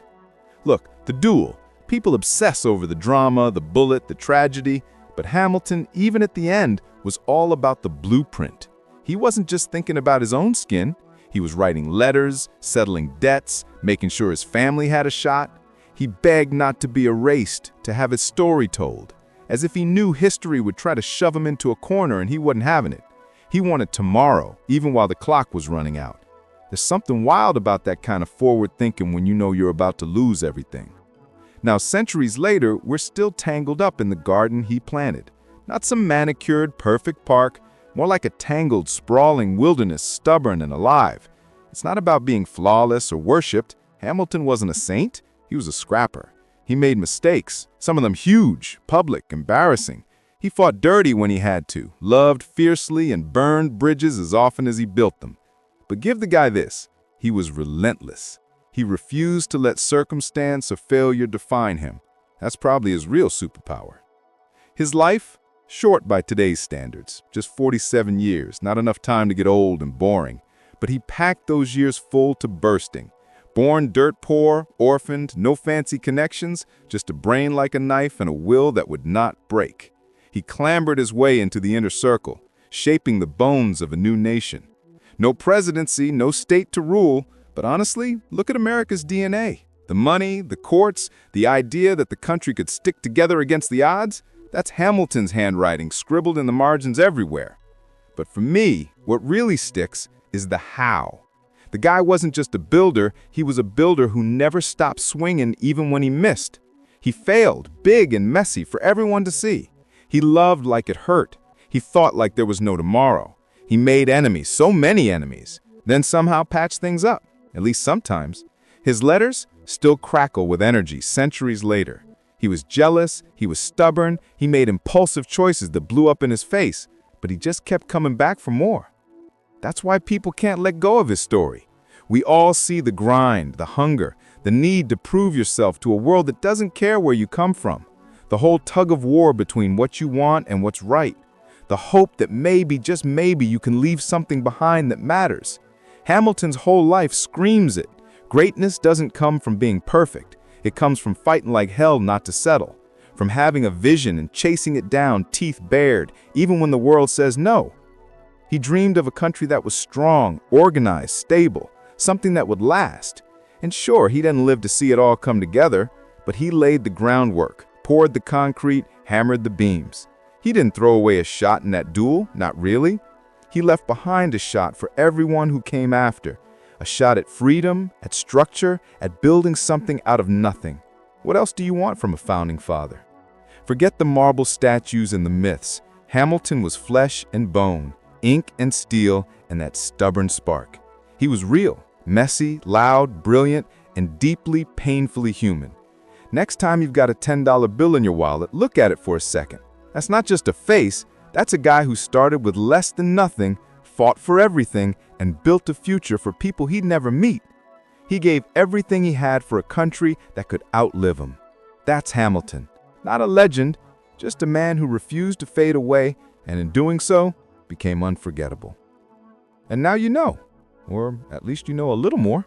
Look, the Duel. People obsess over the drama, the bullet, the tragedy, but Hamilton, even at the end, was all about the blueprint. He wasn't just thinking about his own skin. He was writing letters, settling debts, making sure his family had a shot. He begged not to be erased, to have his story told, as if he knew history would try to shove him into a corner and he wasn't having it. He wanted tomorrow, even while the clock was running out. There's something wild about that kind of forward thinking when you know you're about to lose everything. Now, centuries later, we're still tangled up in the garden he planted. Not some manicured, perfect park, more like a tangled, sprawling wilderness, stubborn and alive. It's not about being flawless or worshipped. Hamilton wasn't a saint. He was a scrapper. He made mistakes, some of them huge, public, embarrassing. He fought dirty when he had to, loved fiercely, and burned bridges as often as he built them. But give the guy this, he was relentless. He refused to let circumstance or failure define him. That's probably his real superpower. His life? Short by today's standards, just 47 years, not enough time to get old and boring. But he packed those years full to bursting. Born dirt poor, orphaned, no fancy connections, just a brain like a knife and a will that would not break. He clambered his way into the inner circle, shaping the bones of a new nation. No presidency, no state to rule, but honestly, look at America's DNA. The money, the courts, the idea that the country could stick together against the odds, that's Hamilton's handwriting scribbled in the margins everywhere. But for me, what really sticks is the how. The guy wasn't just a builder, he was a builder who never stopped swinging even when he missed. He failed, big and messy, for everyone to see. He loved like it hurt. He thought like there was no tomorrow. He made enemies, so many enemies, then somehow patched things up, at least sometimes. His letters still crackle with energy centuries later. He was jealous, he was stubborn, he made impulsive choices that blew up in his face, but he just kept coming back for more. That's why people can't let go of his story. We all see the grind, the hunger, the need to prove yourself to a world that doesn't care where you come from. The whole tug of war between what you want and what's right. The hope that maybe, just maybe, you can leave something behind that matters. Hamilton's whole life screams it. Greatness doesn't come from being perfect. It comes from fighting like hell not to settle. From having a vision and chasing it down, teeth bared, even when the world says no. He dreamed of a country that was strong, organized, stable, something that would last. And sure, he didn't live to see it all come together, but he laid the groundwork, poured the concrete, hammered the beams. He didn't throw away a shot in that duel, not really. He left behind a shot for everyone who came after. A shot at freedom, at structure, at building something out of nothing. What else do you want from a founding father? Forget the marble statues and the myths. Hamilton was flesh and bone, ink and steel, and that stubborn spark. He was real, messy, loud, brilliant, and deeply, painfully human. Next time you've got a $10 bill in your wallet, look at it for a second. That's not just a face, that's a guy who started with less than nothing, fought for everything, and built a future for people he'd never meet. He gave everything he had for a country that could outlive him. That's Hamilton. Not a legend, just a man who refused to fade away, and in doing so, became unforgettable. And now you know, or at least you know a little more.